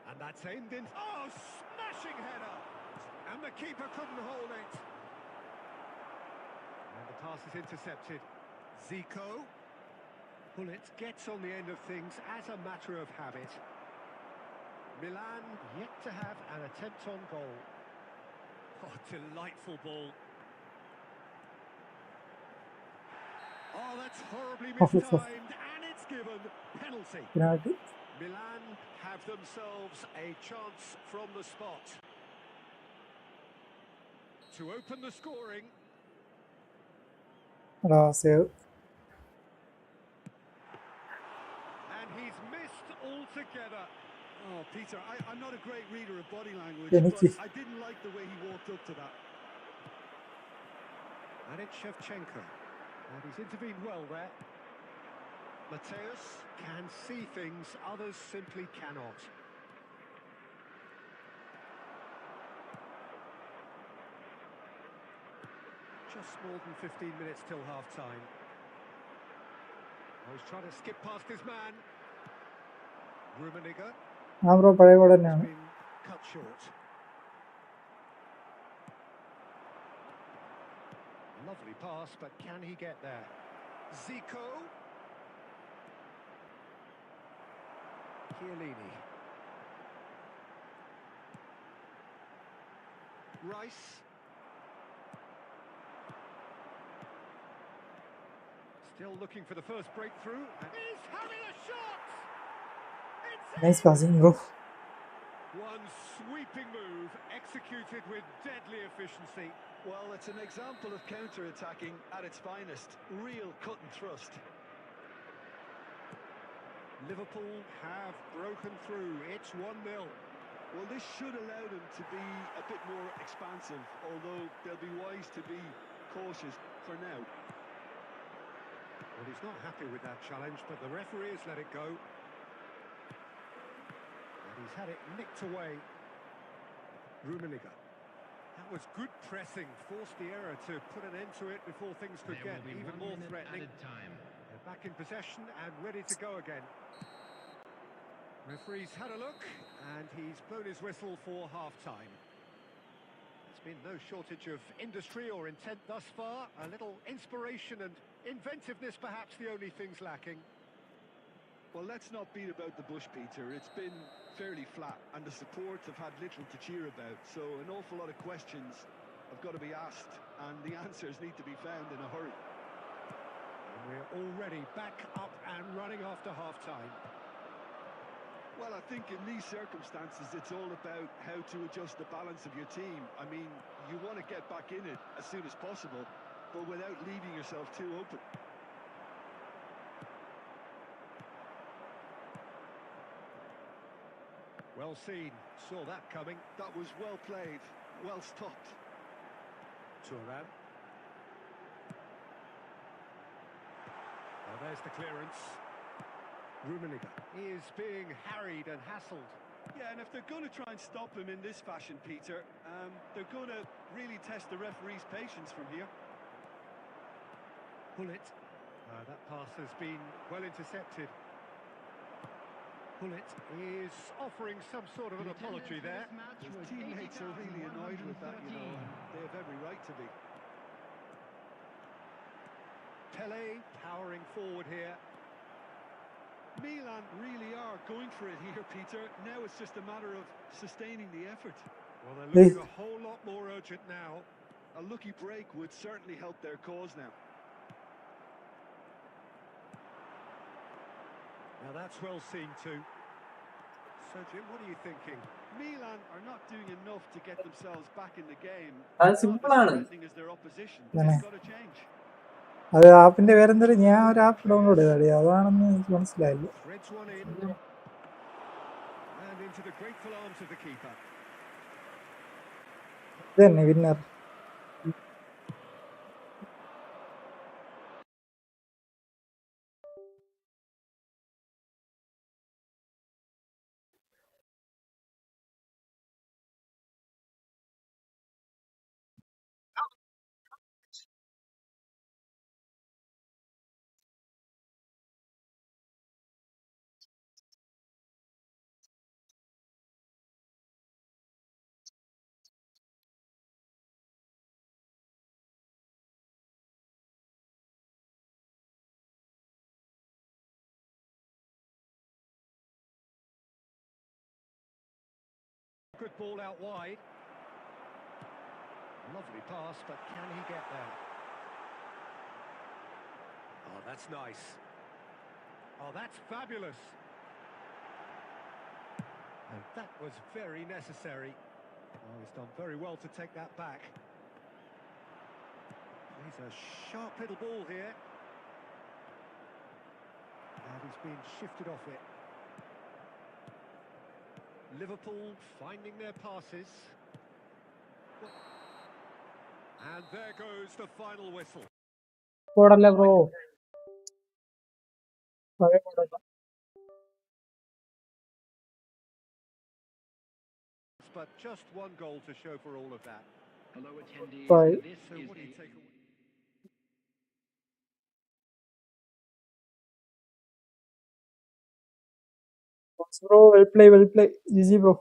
And that's aimed in. Oh, smashing header! And the keeper couldn't hold it. And the pass is intercepted. Zico. Hullet gets on the end of things as a matter of habit. Milan yet to have an attempt on goal. Oh, delightful ball. Oh, that's horribly mistimed, and it's given penalty. Milan have themselves a chance from the spot to open the scoring. Save And he's missed altogether. Oh, Peter, I'm not a great reader of body language, Penalty. but I didn't like the way he walked up to that. And it's Shevchenko. And he's intervened well there. Matthäus can see things others simply cannot. Just more than 15 minutes till half-time. Oh, he's trying to skip past his man. Rummenigge. ആ bro പഴയ കൂടെ തന്നെയാണ് Been cut short. Lovely pass, but can he get there? Zico. Chiellini. Rice. Still looking for the first breakthrough. And He's having a shot! It's nice passing bro one sweeping move executed with deadly efficiency. Well, it's an example of counter-attacking at its finest. Real cut and thrust. Liverpool have broken through. It's 1-0. Well, this should allow them to be a bit more expansive, although they'll be wise to be cautious for now. Well, he's not happy with that challenge, but the referee has let it go. And he's had it nicked away. Rummenigge. That was good pressing, forced the error to put an end to it before things could There get will be even 1 more minute threatening. added time. They're back in possession and ready to go again. Referee's had a look, and he's blown his whistle for half-time. There's been no shortage of industry or intent thus far. A little inspiration and inventiveness, perhaps the only things lacking. Well, let's not beat about the bush, Peter. It's been fairly flat, and the support have had little to cheer about. So an awful lot of questions have got to be asked, and the answers need to be found in a hurry. And we're already back up and running after half-time. Well, I think in these circumstances, it's all about how to adjust the balance of your team. I mean, you want to get back in it as soon as possible, but without leaving yourself too open. Well seen, saw that coming. That was well played, well stopped. Thuram. Well, there's the clearance. Rummenigge is being harried and hassled. Yeah, and if they're going to try and stop him in this fashion, Peter, they're going to really test the referee's patience from here. Bullet. That pass has been well intercepted. Bullet is offering some sort of an apology there. His teammates are really annoyed with that, you know, and they have every right to be. Pele powering forward here. Milan really are going for it here, Peter. Now it's just a matter of sustaining the effort. Well, they're looking a whole lot more urgent now. A lucky break would certainly help their cause now. Now that's well seen too. So Jim, what are you thinking? Milan are not doing enough to get themselves back in the game. അത് Not simple as ആണ്. threatening as their opposition. അങ്ങനെ. It's got to change. അത് ആപ്പിന്റെ പേരെന്തൊരു ഞാൻ ഒരു app download ചെയ്താടി അതാണെന്ന് എനിക്ക് മനസ്സിലായില്ല. Threads one in. And into the grateful arms of the keeper. ഇത് തന്നെ winner. Good ball out wide. Lovely pass, but can he get there? Oh, that's nice. Oh, that's fabulous. And that was very necessary. Oh, he's done very well to take that back. He's a sharp little ball here. And he's been shifted off it. Liverpool finding their passes. And there goes the final whistle. പോടല്ലേ bro. പഴയ മോഡല്ല. But just one goal to show for all of that. Hello attendees, Bye. this So is what do you the take away? Bro well play GG bro.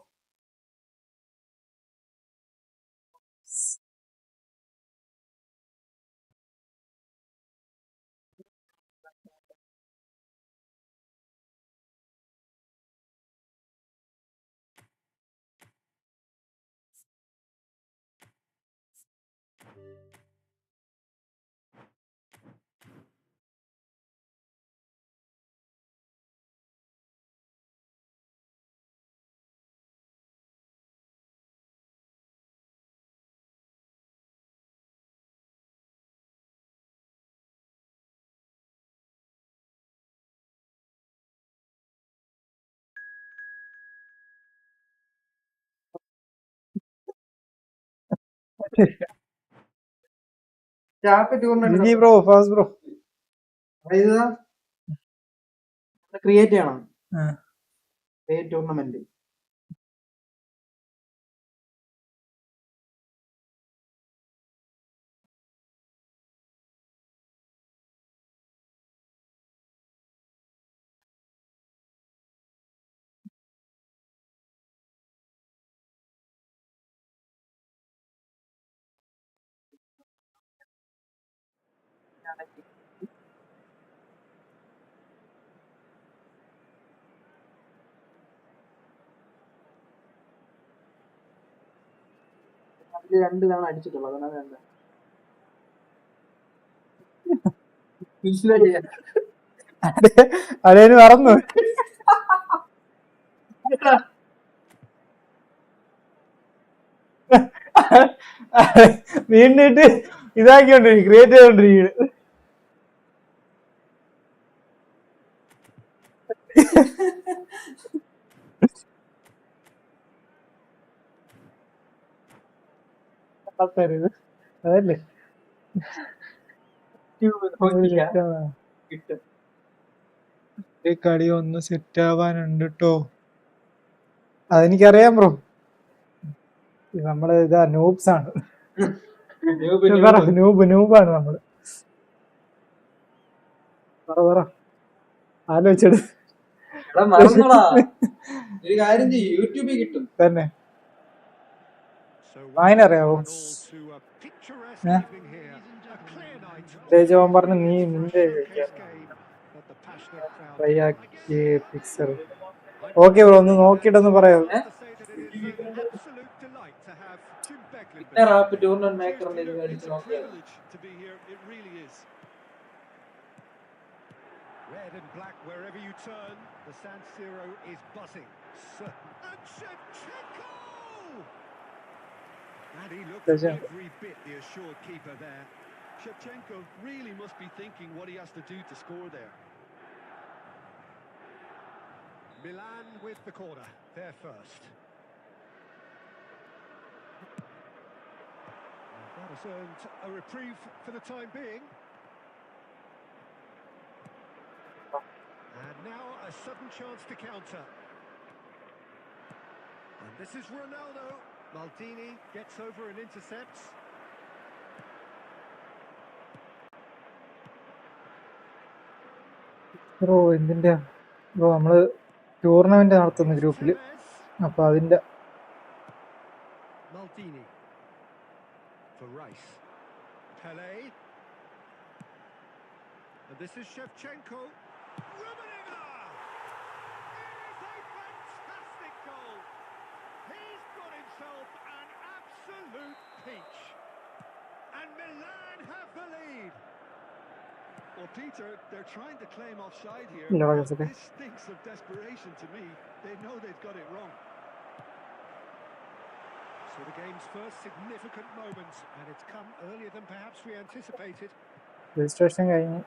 Happy tournament GG bro fast bro. Create ചെയ്യണം. ആ. Create tournament. അതില് 2 തവണ അടിച്ചിട്ടുള്ളൂ. അതാണ് വേണ്ടത്. അതേന് മറന്നു. വീണ്ടിട്ട് ഇതാക്കിക്കൊണ്ടിരിക്കും, ക്രിയേറ്റ് ചെയ്തോണ്ടിരിക്കുന്നു. അതല്ലേ കിട്ടും. ഈ കളി ഒന്ന് സെറ്റ് ആവാനുണ്ട് ട്ടോ. അതെനിക്കറിയാം ബ്രോ. നമ്മള് ഇതാ നൂബ്സ് ആണ്. നൂബാണ് നമ്മള്. പറ ആലോചിച്ചെടു. ഒരു കാര്യം ചെയ്യും, യൂട്യൂബിൽ കിട്ടും തന്നെ. So വായനറിയാവോ? one all to a picturesque evening here. A clear night. ജോൻ പറഞ്ഞു നീ നിന്റെ Showcase game that the passionate crowd try delight. ആക്കി പിക്ചർ. ഓക്കെ ബ്രോ, ഒന്ന് നോക്കിയിട്ടൊന്ന് പറയാം. To say that it is an absolute delight to have Jim Beglin പിന്നെ rap beside tournament him. മേക്കറിന്റെ ഇത് It's മേടിച്ച് a നോക്കിയാൽ privilege to be here. It really is. Red and black wherever you turn, the San Siro is buzzing. And Shevchenko! And he looks every bit the assured keeper there. Shevchenko really must be thinking what he has to do to score there. Milan with the corner, there first. That has earned a reprieve for the time being. And now a sudden chance to counter. And this is Ronaldo. Maldini gets over and intercepts. Bro എന്തിന്റെ bro, നമ്മള് tournament നടത്തുന്ന ഗ്രൂപ്പില്, അപ്പൊ അതിന്റെ Maldini for Rice. Pele. And this is Shevchenko. Rummenigge! It is a fantastic goal. He's got himself an absolute peach. And Milan have the lead. Well, Peter, they're trying to claim offside here. No, But it's okay. this stinks of desperation to me. They know they've got it wrong. So the game's first significant moment, and it's come earlier than perhaps we anticipated. Registration കഴിഞ്ഞ്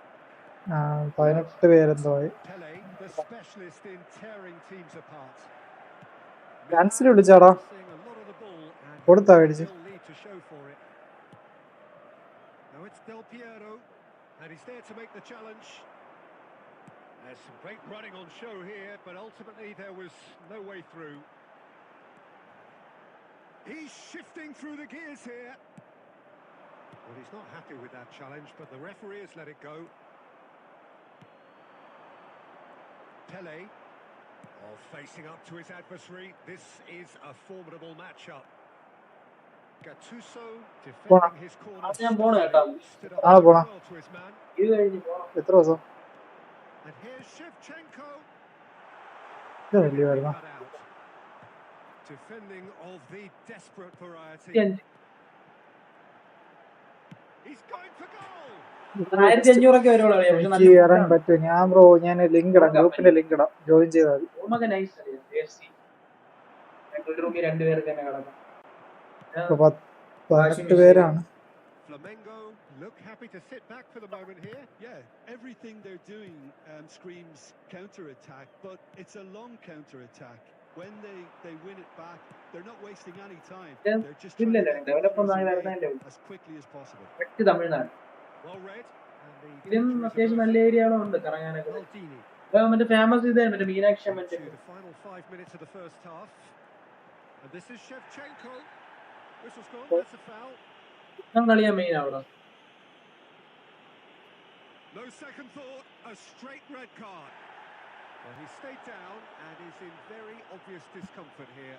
18 പേരെന്തോ ആയി. Pele, the specialist in tearing teams apart. Cancel വിളിച്ചാടാ, Seeing a lot of the ball and കൊടുത്താ മേടിച്ച്. still need to show for it. Now it's Del Piero, and he's there to make the challenge. There's some great running on show here, but ultimately there was no way through. He's shifting through the gears here. Well, he's not happy with that challenge, but the referee has let it go. Pele, facing up to his adversary. This is a formidable matchup. Gattuso defending his corner. Stood up well to his man. ഇത് കഴിഞ്ഞ് പോണം. എത്ര ദിവസം And here's Shevchenko. ഇത് വലിയ വരുന്ന Cut out. Defending of the desperate variety. 2500 He's going for goal. 1500 വരുള്ളൂ. പക്ഷെ എനിക്ക് നല്ല ഇറങ്ങാൻ പറ്റും. ഞാൻ ബ്രോ, ഞാൻ ലിങ്ക് ഇടാം, ഗ്രൂപ്പിന്റെ ലിങ്ക് ഇടാം, ജോയിൻ ചെയ്താൽ മതി. നമുക്ക് നൈസ് അറിയാം. ഒരു റൂമിൽ 2 പേർക്ക് തന്നെ കിടക്കാം. ഇപ്പൊ 18 പേരാണ്. Flamengo look happy to sit back for the moment here. Yeah, everything they're doing screams counter-attack, but it's a long counter-attack. when they win it back, they're not wasting any time. Yeah, They're just trying to ഇല്ലല്ലോ get the develop runners ഒന്നും away വരുന്നതിന്റെ as quickly as possible. വെച്ച് Tamil Nadu Well read. And the ഇതിലും danger is അത്യാവശ്യം നല്ല averted. ഏരിയകളും ഉണ്ട് കറങ്ങാനൊക്കെ. Maldini. മറ്റേ ഫേമസ് ഇത് മറ്റേ മീനാക്ഷി On മറ്റേ to the final 5 minutes of the first half. And this is Shevchenko. Whistle's gone, that's a foul. കളിയാ മെയിൻ അവിടെ. No second thought, a straight red card. Well, he stayed down and is in very obvious discomfort here.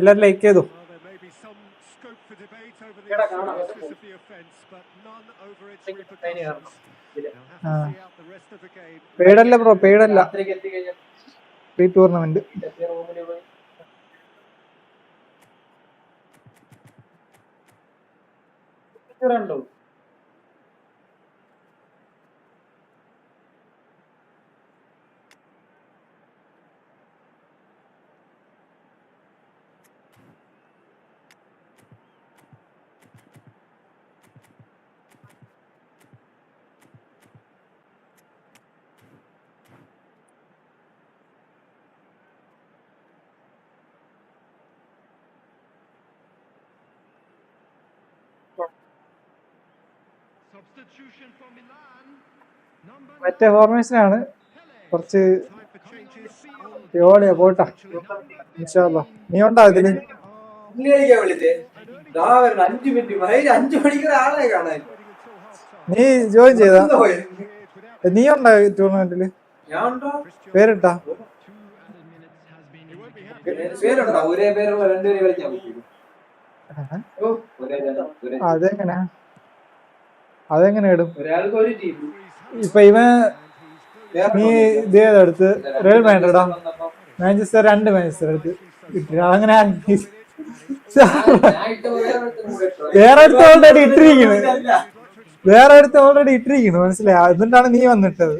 എല്ലാവരും like ചെയ്തു. Well, there may be some scope for debate over the Keda കാണാം. seriousness of the offence, but none over its repercussions. They'll have to see out the rest of the game. പെയ്ഡല്ല bro, പെയ്ഡല്ല. രാത്രിക്ക് എത്തിക്കഴിഞ്ഞാൽ free tournament. റൂമിൽ പോയി ഉണ്ടോ? Substitution for Milan. Number മറ്റേ ഫോർമേഷനാണ്. കുറച്ച് Time for changes. ജോളിയാ പോട്ടാ. ഇൻഷാല്ലാ. നീ ഉണ്ടാ ഇതില്? വിളിച്ചേ 5 മിനിറ്റ് 5 മണിക്കൂർ ആളെ കാണാൻ നീ ജോയിൻ ചെയ്താ? നീ ഉണ്ടാ ടൂർണമെന്റില്? ഞാൻ ഉണ്ടോ? പേരിട്ടാ? പേരുണ്ടോ? ഒരേ പേരുള്ള രണ്ടുപേരെ കളിക്കാൻ പറ്റും. അതെങ്ങനെ ഇടും? ഒരാൾക്ക് ഒരു ടീം. ഇപ്പൊ ഇവൻ നീ ഇത് ഏതെടുത്ത്? റയൽ മാഡ്രിഡാ? മാഞ്ചസ്റ്റർ 2 മാഞ്ചസ്റ്റർ എടുത്ത് അങ്ങനെ വേറെ അടുത്ത് ഓൾറെഡി ഇട്ടിരിക്കുന്നു മനസ്സിലായി. എന്നിട്ടാണ് നീ വന്നിട്ടത്.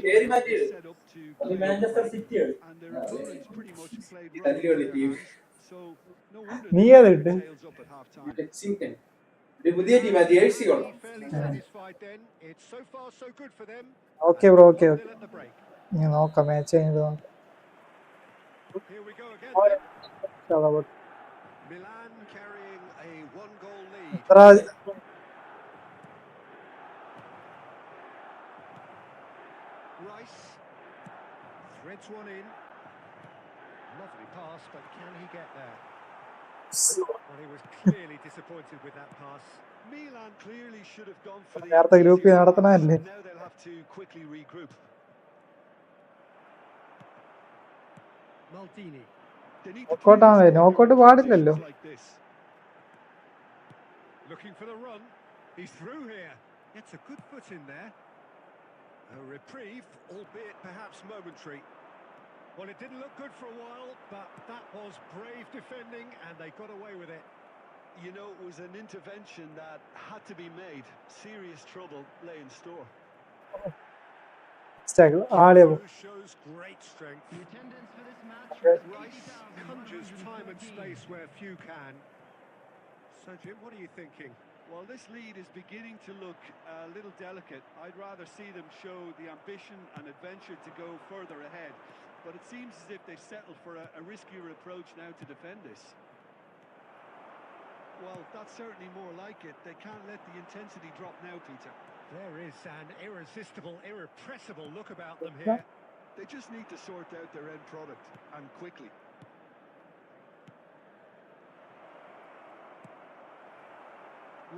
നീ ഏതിട്ട്? പുതിയ team okay bro, okay okay. നീ നോക്കാം, മാച്ച് കഴിഞ്ഞത് നോക്കാം. Milan carrying a 1-goal lead. Rice threads one in. Lovely pass, but can he get there? Well, he was clearly disappointed with that pass. Milan clearly should have gone for the നേരത്തെ ഗ്രൂപ്പിൽ നടത്തണല്ലേ. now they'll have to quickly regroup. Maldini. Knockout പാടില്ലല്ലോ. Looking for the run. He's through here. Gets a good foot in there. A reprieve, albeit perhaps momentary. Well, it didn't look good for a while, but that was brave defending and they got away with it. You know, it was an intervention that had to be made. Serious trouble lay in store. Shows great strength. The attendance for this match. Rice conjures time and space where few can. So, Jim, what are you thinking? Well, this lead is beginning to look a little delicate. I'd rather see them show the ambition and adventure to go further ahead. But it seems as if they've settled for a riskier approach now to defend this. Well, that's certainly more like it. They can't let the intensity drop now, Peter. There is an irresistible, irrepressible look about them here. They just need to sort out their end product, and quickly.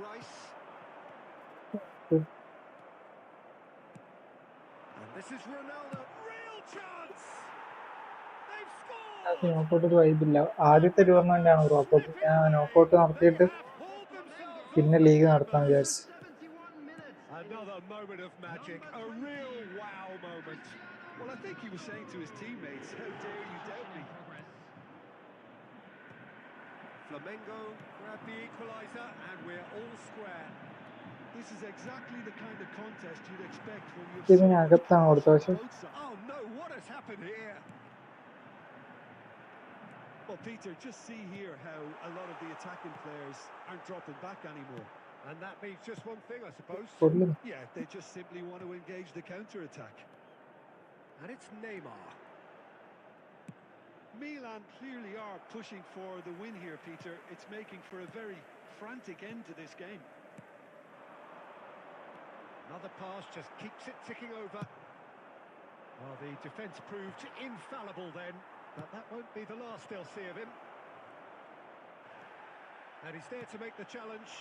Rice. And this is Ronaldo. Real chance! They've scored! Knockout വൈബില്ല. ആദ്യത്തെ tournament ആണ് knockout. ഞാൻ knockout നടത്തിയിട്ട് പിന്നെ league നടത്താൻ വിചാരിച്ചു. Another moment of magic, a real wow moment. Well, I think he was saying to his teammates, how dare you doubt me? Flamengo grab the equaliser and we're all square. This is exactly the kind of contest you'd expect when you've ഇതിനകത്താണ് കൊടുത്ത പക്ഷെ. Oh no, what has happened here? Well, Peter, just see here how a lot of the attacking players aren't dropping back anymore. And that means just one thing, I suppose. Yeah, they just simply want to engage the counter-attack. And it's Neymar. Milan clearly are pushing for the win here, Peter. It's making for a very frantic end to this game. Another pass just keeps it ticking over. Well, the defence proved infallible then, but that won't be the last they'll see of him. And he's there to make the challenge.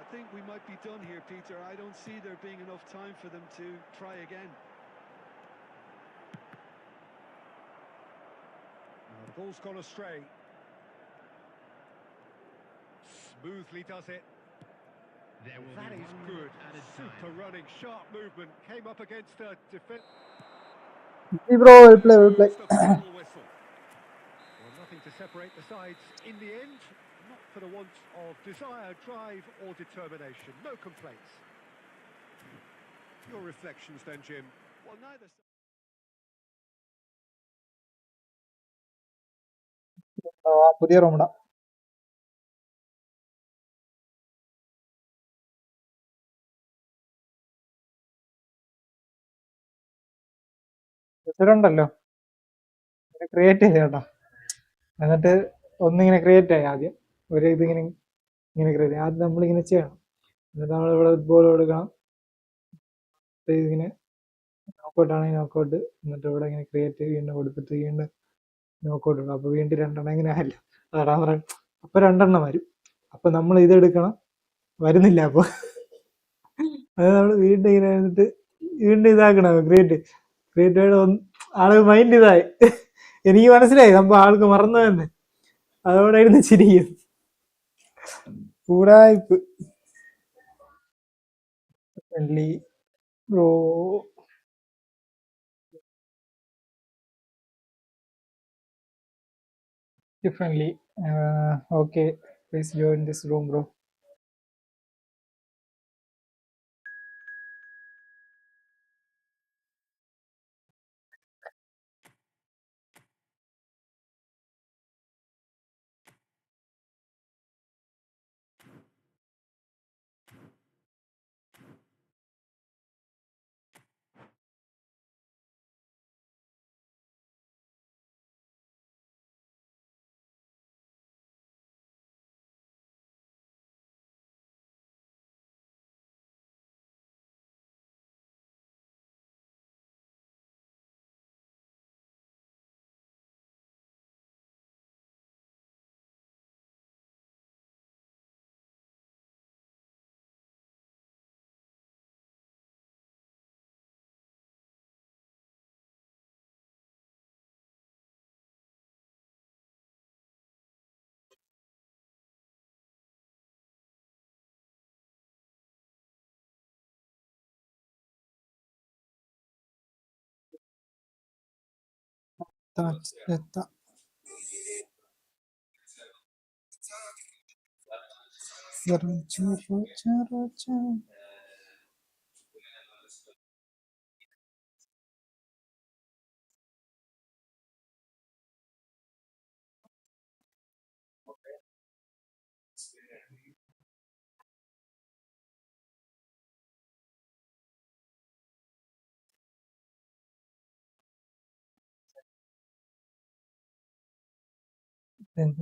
I think we might be done here, Peter. I don't see there being enough time for them to try again. The ball's gone astray. Smoothly does it. There will That be is 1 good. minute added Super time. running, sharp movement. Came up against a defence. Bro, well play, well play. The final whistle. Well, nothing to separate the sides in the end. Not for the want of desire, drive or determination. No complaints. Your reflections then, Jim. Well, neither side. പുതിയ റൂമിടാ. ഉണ്ടല്ലോ create ചെയ്ത കേട്ടോ. എന്നിട്ട് ഒന്നിങ്ങനെ create ആയി ആദ്യം ഒരു ഇതിങ്ങനെ ഇങ്ങനെ ക്രിയേറ്റ് ആദ്യം നമ്മളിങ്ങനെ ചെയ്യണം. എന്നിട്ട് നമ്മളിവിടെ ഫുട്ബോൾ കൊടുക്കണം. ഇതിങ്ങനെ നോക്കൗട്ട് ആണെങ്കിൽ നോക്കൗട്ട്. എന്നിട്ട് ഇവിടെ ഇങ്ങനെ ക്രിയേറ്റ് വീണ്ടും കൊടുത്തിട്ട് വീണ്ടും നോക്കൗട്ട് ഇടണം. അപ്പൊ വീണ്ടും 2 ഇങ്ങനെ ആയില്ല. അതാ പറയാം. അപ്പൊ 2 വരും. അപ്പൊ നമ്മൾ ഇതെടുക്കണം, വരുന്നില്ല. അപ്പൊ അത് നമ്മൾ വീണ്ടും ഇങ്ങനെ എന്നിട്ട് വീണ്ടും ഇതാക്കണം. ക്രിയേറ്റ് ആള് മൈൻഡ് ഇതായി. എനിക്ക് മനസ്സിലായി സംഭവം ആൾക്ക് മറന്നു തന്നെ. അതോടെ ഇരുന്ന് ചിരിക്കും. കൂടായ്പ്. Bro differently. Okay, please join this room, bro.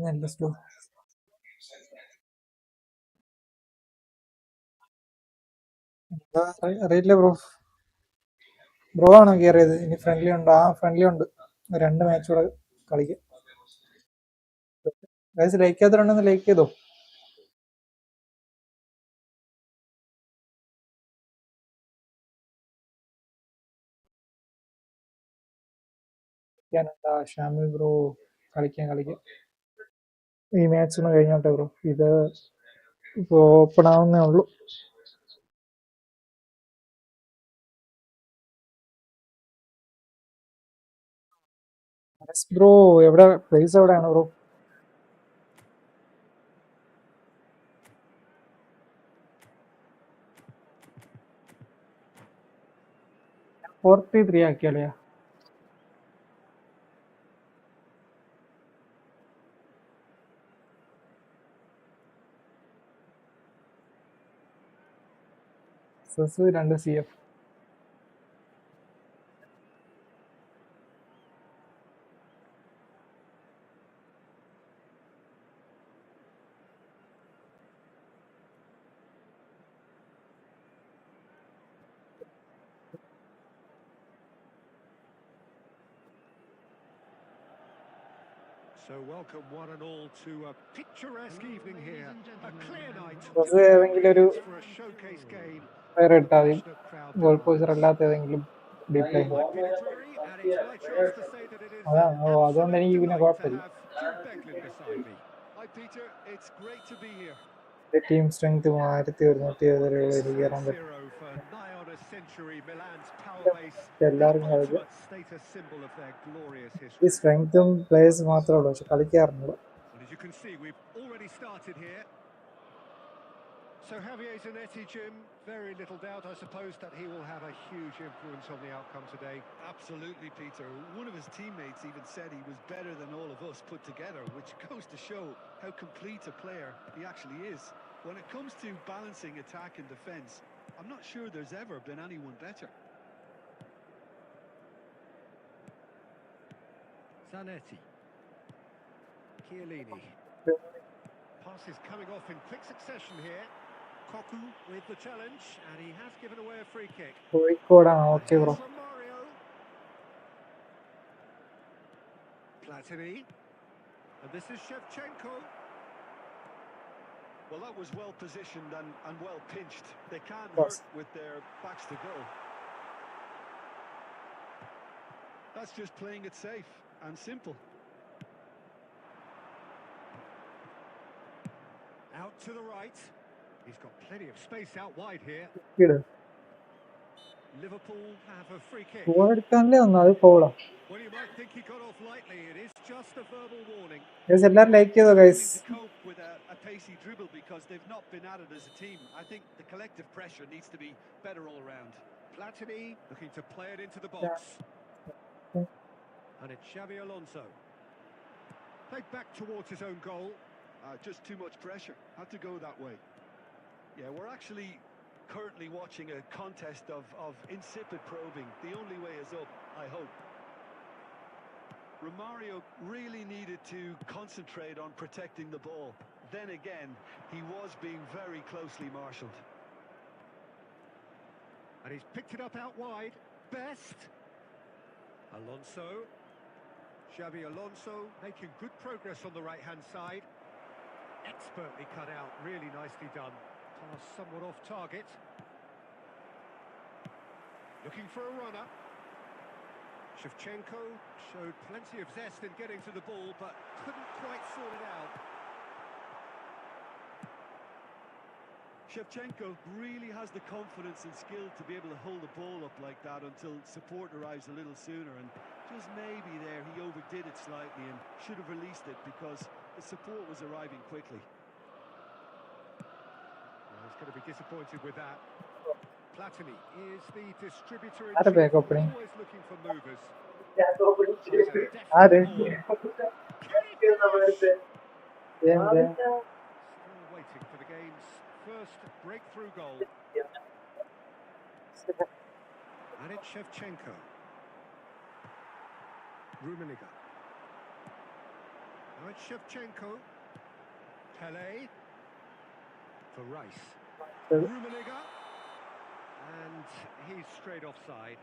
നല്ല സ്ലോ. അറിയില്ല ബ്രോ. ബ്രോ ആണോ കയറിയത്? ഇനി ഫ്രണ്ട്ലി ഉണ്ടോ? ആ ഫ്രണ്ട്ലി ഉണ്ട്. 2 മാച്ച് കൂടെ കളിക്കാം. ഗൈസ് ലൈക്ക് ചെയ്തിട്ടുണ്ടെന്ന് ലൈക്ക് ചെയ്തോ. കളിക്കാനുണ്ടാ ഷാമിൽ ബ്രോ? കളിക്കാം. ഈ മാച്ച് ഒന്ന് കഴിഞ്ഞോട്ടെ ബ്രോ. ഇത് ഇപ്പൊ ഓപ്പൺ ആവുന്നേ ഉള്ളൂ. ബ്രോ എവിടെ? പ്ലേസ് എവിടെയാണ് ബ്രോ? $43 ആക്കിയാലേ? സെസ് 2 CF. So welcome one and all to a picturesque evening here. A clear night. Bus ഏതെങ്കിലും ഒരു For a showcase game. പേര് ഇട്ടാൽ മതി. Passionate crowd goal behind poster us. അല്ലാത്ത ഏതെങ്കിലും ഡിപ്ലൈൻ. Might be the jury, and it's my chance to say that it is അതാണ് an അതുകൊണ്ട് എനിക്ക് absolute പിന്നെ delight to കുഴപ്പമില്ല. have Jim Beglin beside me. Hi, Peter. It's great to be here. Team strength 1170 എനിക്ക് കയറാൻ San പറ്റും. Siro for nigh on a century, Milan's power base, എല്ലാവർക്കും the കളിക്കാം. ultimate status symbol of their glorious ഈ history. സ്ട്രെങ്ത്തും players മാത്രമേ ഉള്ളൂ, പക്ഷെ കളിക്കാറുണ്ട്. And as you can see, we've already started here. So Javier Zanetti, Jim, very little doubt, I suppose, that he will have a huge influence on the outcome today. Absolutely, Peter. One of his teammates even said he was better than all of us put together, which goes to show how complete a player he actually is. When it comes to balancing attack and defence, I'm not sure there's ever been anyone better. Zanetti. Chiellini. Passes coming off in quick succession here. Koku with the challenge, and he has given away a free kick. കോഴിക്കോടാണ്. Okay bro. From Mario. Platini. And this is Shevchenko. Well, that was well positioned and well pinched. They can't Yes. hurt with their backs to goal. That's just playing it safe and simple. Out to the right. He's got plenty of space out wide here. Liverpool have a free kick. Goal എടുക്കാനല്ലേ വന്നു, അത് ഫൗളാ. Well, you might think he got off lightly. It is just a verbal warning. എല്ലാവരും like ചെയ്തോ guys. To cope with a pacey dribble because they've not been at it as a team. I think the collective pressure needs to be better all around. Platini looking to play it into the box. And it's Xabi Alonso. Played back towards his own goal. Just too much pressure. Had to go that way. Yeah, we're actually currently watching a contest of insipid probing. The only way is up, I hope. Romario really needed to concentrate on protecting the ball. Then again, he was being very closely marshalled. And he's picked it up out wide. Best. Alonso. Xabi Alonso making good progress on the right-hand side. Expertly cut out, really nicely done. Pass somewhat off target. Looking for a runner. Shevchenko showed plenty of zest in getting to the ball, but couldn't quite sort it out. Shevchenko really has the confidence and skill to be able to hold the ball up like that until support arrives a little sooner, and just maybe there he overdid it slightly and should have released it because the support was arriving quickly. Well, he's going to be disappointed with that. Platini is the distributor in Are chief, back opening. always looking for movers. ആര്? Still waiting for the game's first breakthrough goal. And it's Shevchenko. Rummenigge. Now it's Shevchenko. Pele. For Rice. Rummenigge. And he's straight offside.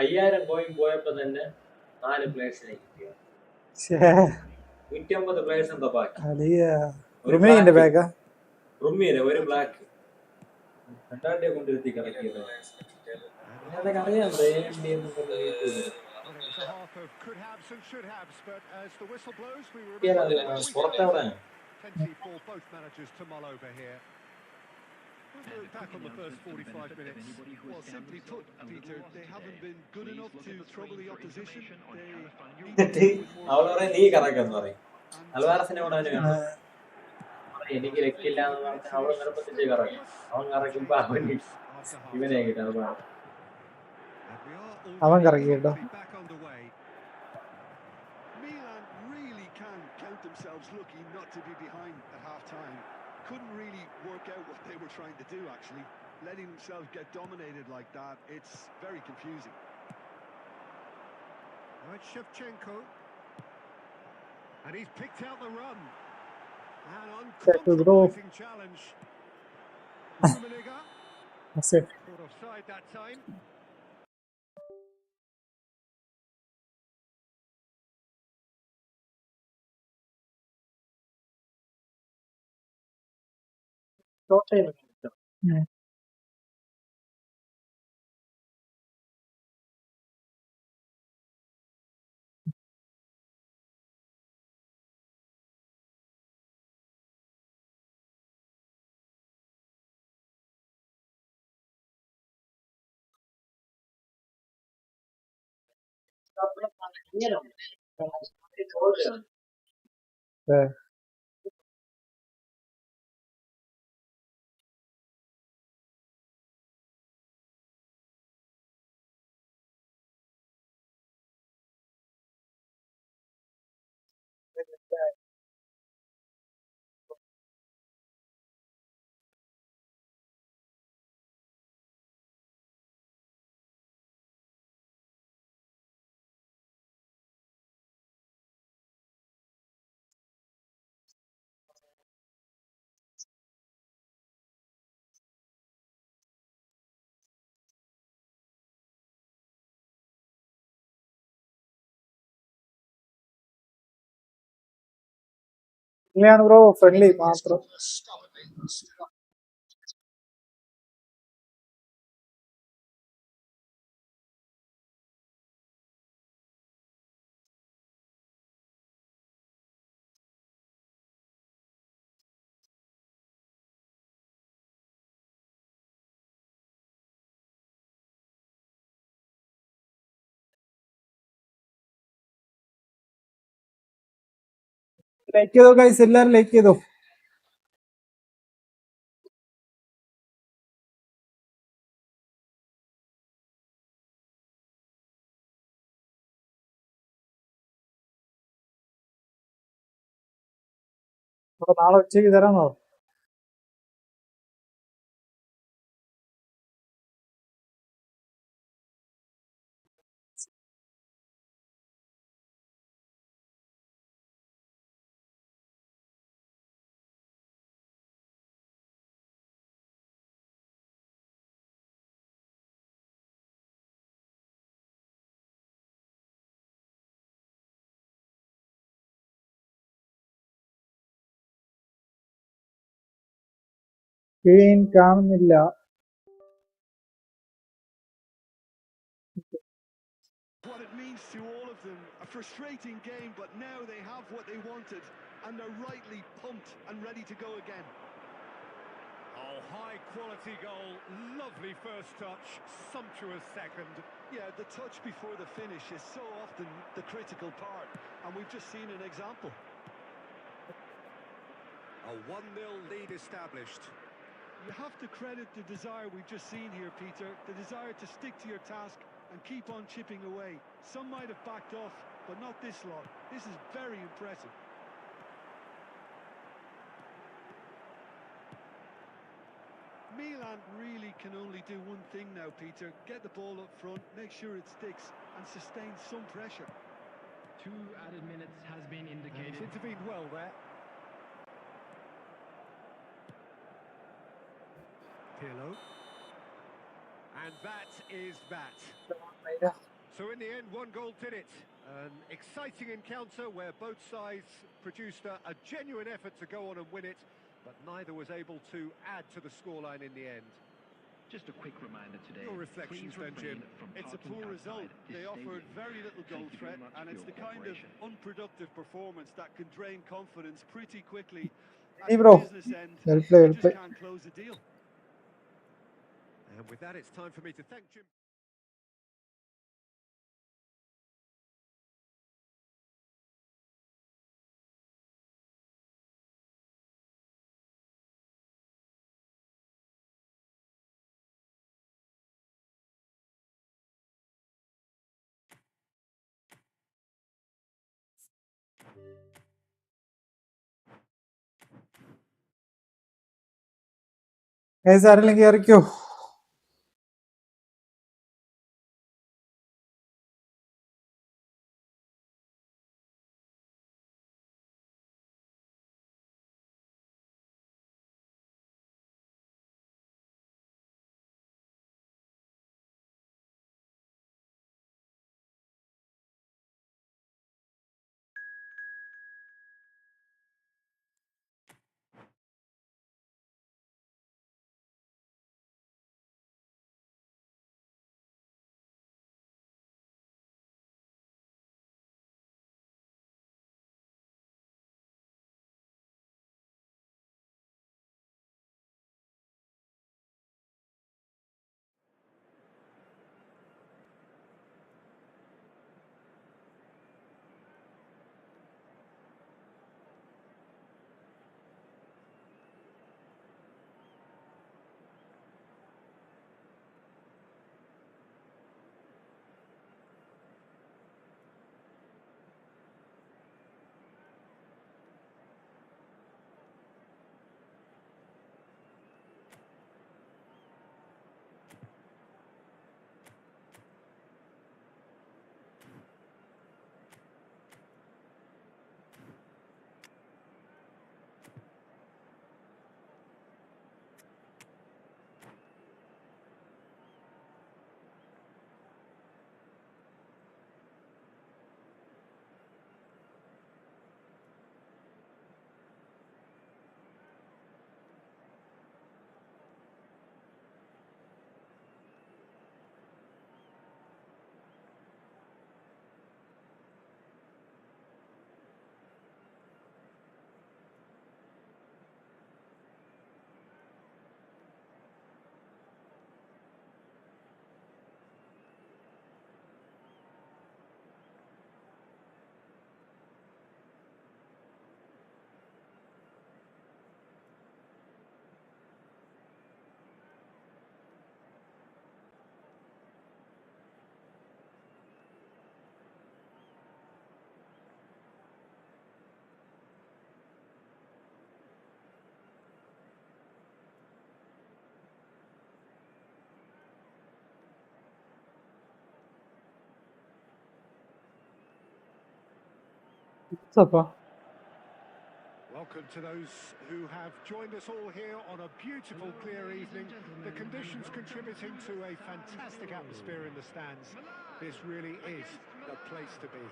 അയ്യായിരം coin പോയപ്പോ തന്നെ 4 പ്ലേയേഴ്സിനെ കിട്ടിയ 150 players എന്താ ബാക്കി. റുമിനിന്റെ ബാഗാ? റുമിയിലെ ഒരു black 2 കൊണ്ടിരുത്തി കിടക്കിയത്. അതൊക്കെ അറിയാം. പുറത്തെവിടെ Plenty for both managers to mull over here. We'll look back on the first 45 minutes. Well, simply put, Peter, they haven't been good enough to trouble the opposition. അവള് പറയും നീ കറക്കെന്ന് പറയും. അൽവാരസിനെ കൂടെ അവന് കണ്ടു. എനിക്ക് രക്കില്ല എന്ന് പറഞ്ഞാൽ അവള് നിർബന്ധിച്ച് കറക്കും. അവൻ കറക്കുമ്പോ അവന് ഇവനെ കിട്ടും. അവൻ കറക്കി കേട്ടോ. Milan really can count themselves lucky not to be behind at half-time. Couldn't really work out what they were trying to do, actually. Letting themselves get dominated like that, it's very confusing. Now it's Shevchenko. And he's picked out the run. An uncompromising challenge. Rummenigge. That's it. Caught offside that time. ഉം. ഏ. ഇങ്ങനെയാണ് bro friendly മാത്രം. Like ചെയ്തോ guys, എല്ലാരും like ചെയ്തോ. അപ്പൊ നാളെ ഉച്ചയ്ക്ക് തരാന്നോ? സ്ക്രീൻ കാണുന്നില്ല. What it means to all of them. A frustrating game, but now they have what they wanted, and they're rightly pumped and ready to go again. Oh, high quality goal, lovely first touch, sumptuous second. Yeah, the touch before the finish is so often the critical part, and we've just seen an example. A 1-0 lead established. You have to credit the desire we've just seen here, Peter, the desire to stick to your task and keep on chipping away. Some might have backed off, but not this lot. This is very impressive. Milan really can only do one thing now, Peter. Get the ball up front, make sure it sticks, and sustain some pressure. 2 added minutes has been And indicated. he's intervened well there. Pirlo. And that is that. So in the end, 1 goal did it. An exciting encounter where both sides produced a genuine effort to go on and win it, but neither was able to add to the scoreline in the end. Just a quick reminder today. Your reflections please then, Jim. refrain from It's a parking poor outside result. this They offered stadium. very little goal Thank you very threat, much and for it's your the kind of cooperation. unproductive performance that can drain confidence pretty quickly. Hey, At the bro. business end, Well play, you well just play. can't close the deal. And with that, it's time for me to thank Jim. Guys ആരെങ്കിലും കയറിക്കോ. Supper. Welcome to those who have joined us all here on a beautiful, clear evening. The conditions contributing to a fantastic atmosphere in the stands. This really is the place to be.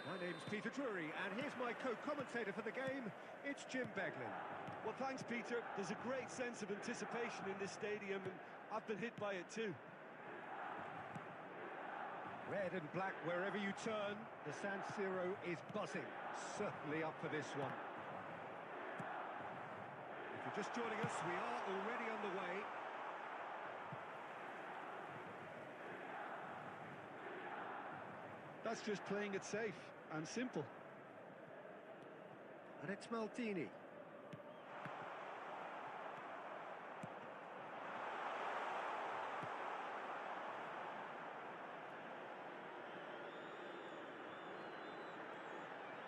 My name's Peter Drury, and here's my co-commentator for the game. It's Jim Beglin. Well, thanks, Peter. There's a great sense of anticipation in this stadium, and I've been hit by it too. Red and black wherever you turn, the San Siro is buzzing. Certainly up for this one. If you're just joining us, we are already underway. That's just playing it safe and simple. And it's Maldini.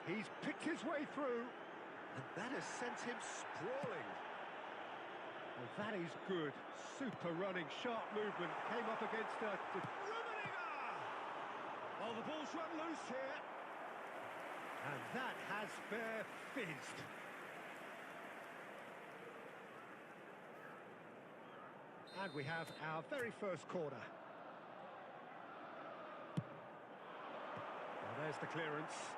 He's picked his way through, and that has sent him sprawling. Well, that is good. Super running, sharp movement. Came up against a... Oh, the ball's run loose here. And that has fair fizzed. And we have our very first corner. Well, there's the clearance.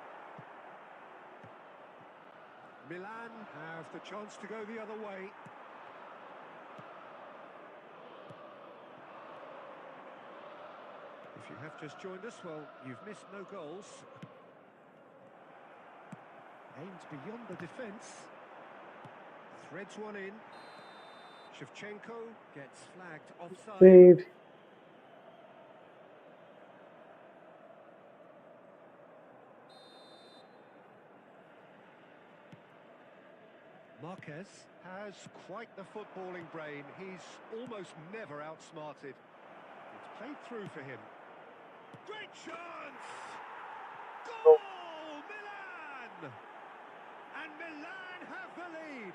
Milan have the chance to go the other way. If you have just joined us, well, you've missed no goals. Aimed beyond the defence. Threads one in. Shevchenko gets flagged offside. Save. Marquez has quite the footballing brain. He's almost never outsmarted. It's played through for him. Great chance! Goal! Milan! And Milan have the lead.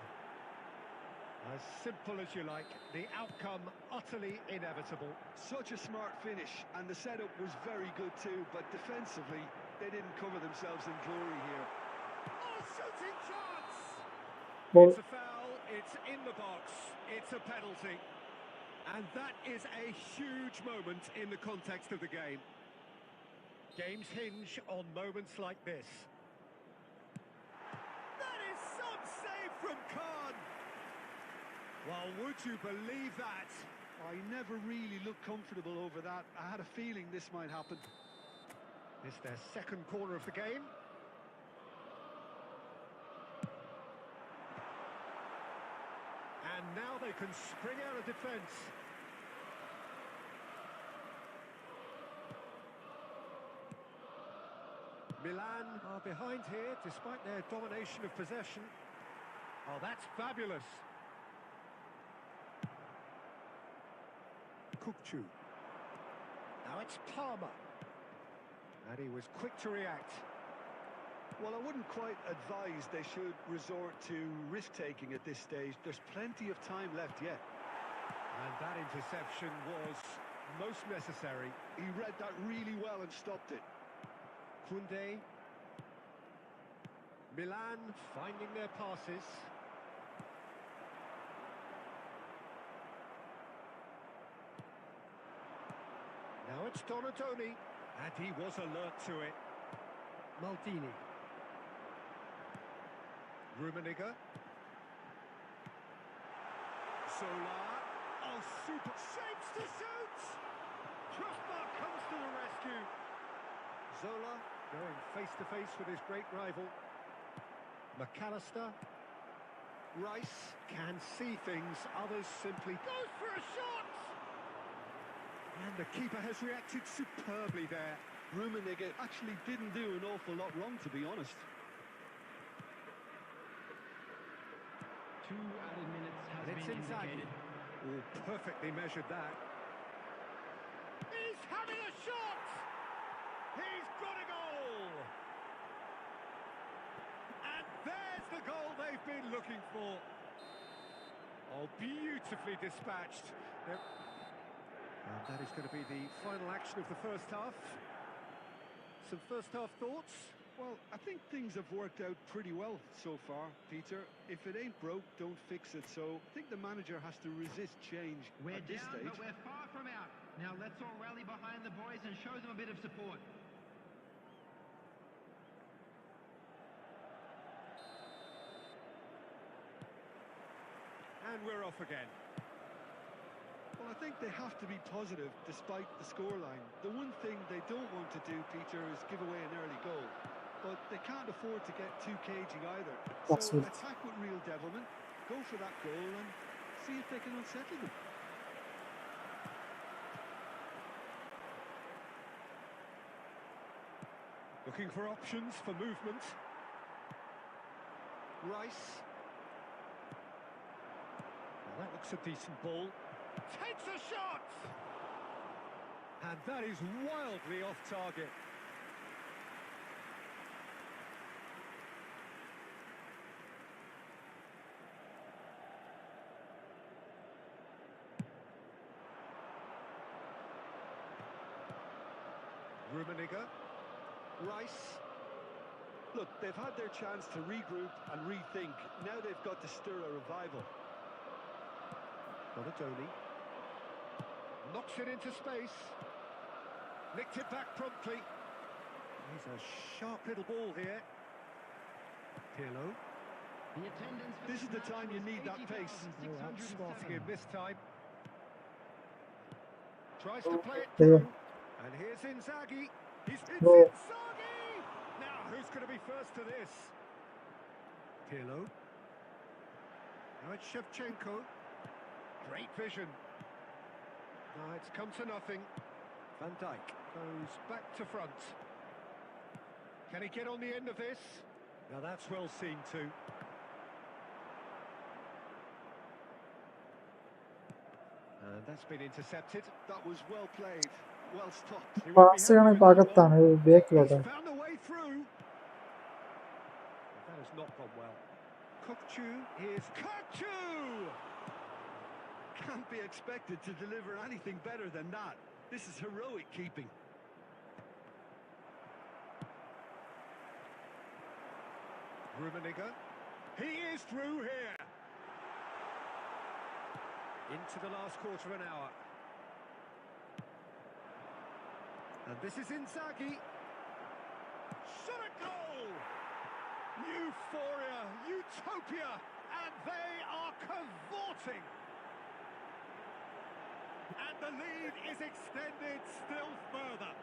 As simple as you like, the outcome utterly inevitable. Such a smart finish, and the setup was very good too, but defensively, they didn't cover themselves in glory here. Oh, shooting chance! Ball. It's a foul, it's in the box, it's a penalty. And that is a huge moment in the context of the game. Games hinge on moments like this. That is some save from Khan! Well, would you believe that? I never really looked comfortable over that. I had a feeling this might happen. It's their second corner of the game. And now they can spring out of defence. Milan are behind here despite their domination of possession. Oh, that's fabulous. Kukcu. Now it's Palmer. And he was quick to react. Well, I wouldn't quite advise they should resort to risk-taking at this stage. There's plenty of time left yet. And that interception was most necessary. He read that really well and stopped it. Koundé. Milan finding their passes. Now it's Donadoni. And he was alert to it. Maldini. Rummenigge. Zola. Oh, super. Shapes to shoot! Crossbar comes to the rescue. Zola going face-to-face with his great rival. McAllister. Rice can see things, others simply goes for a shot! And the keeper has reacted superbly there. Rummenigge actually didn't do an awful lot wrong, to be honest. 2 added minutes has And it's been Inzaghi. indicated. Oh, perfectly measured that. He's having a shot! He's got a goal! And there's the goal they've been looking for. Oh, beautifully dispatched. And that is going to be the final action of the first half. Some first half thoughts? Well, I think things have worked out pretty well so far, Peter. If it ain't broke, don't fix it. So I think the manager has to resist change We're at this down, stage. but we're far from out. Now let's all rally behind the boys and show them a bit of support. And we're off again. Well, I think they have to be positive despite the scoreline. The one thing they don't want to do, Peter, is give away an early goal. But they can't afford to get too cagey either. That's So it. attack with real devilment, go for that goal and see if they can unsettle them. Looking for options for movement. Rice. Well, that looks a decent ball. Takes a shot! And that is wildly off target. Rummenigge. Rice. Look, they've had their chance to regroup and rethink. Now they've got to stir a revival. Donadoni. Knocks it into space. Nicked it back promptly. He's a sharp little ball here. Pirlo. The attendance for This is the match time you was need that pace. Oh, that's 80,607. spotting him this time. Tries to play it Yeah. through. And here's Inzaghi. It's Oh. Inzaghi! Now, who's going to be first to this? Pirlo. Now it's Shevchenko. Great vision. Now it's come to nothing. Van Dijk goes back to front. Can he get on the end of this? Now that's well seen too. And that's been intercepted. That was well played, well stopped. He won't be pass ചെയ്യണ happy ഇപ്പൊ with that അകത്താണ് one. ബേക്കിലോട്ടാണ്. He's found a way through. That has not gone well. Kukçu is Kukçu! Can't be expected to deliver anything better than that. This is heroic keeping. Rummenigge. He is through here. Into the last quarter of an hour. And this is Inzaghi. Shot a goal! Euphoria, utopia, and they are cavorting. And the lead is extended still further.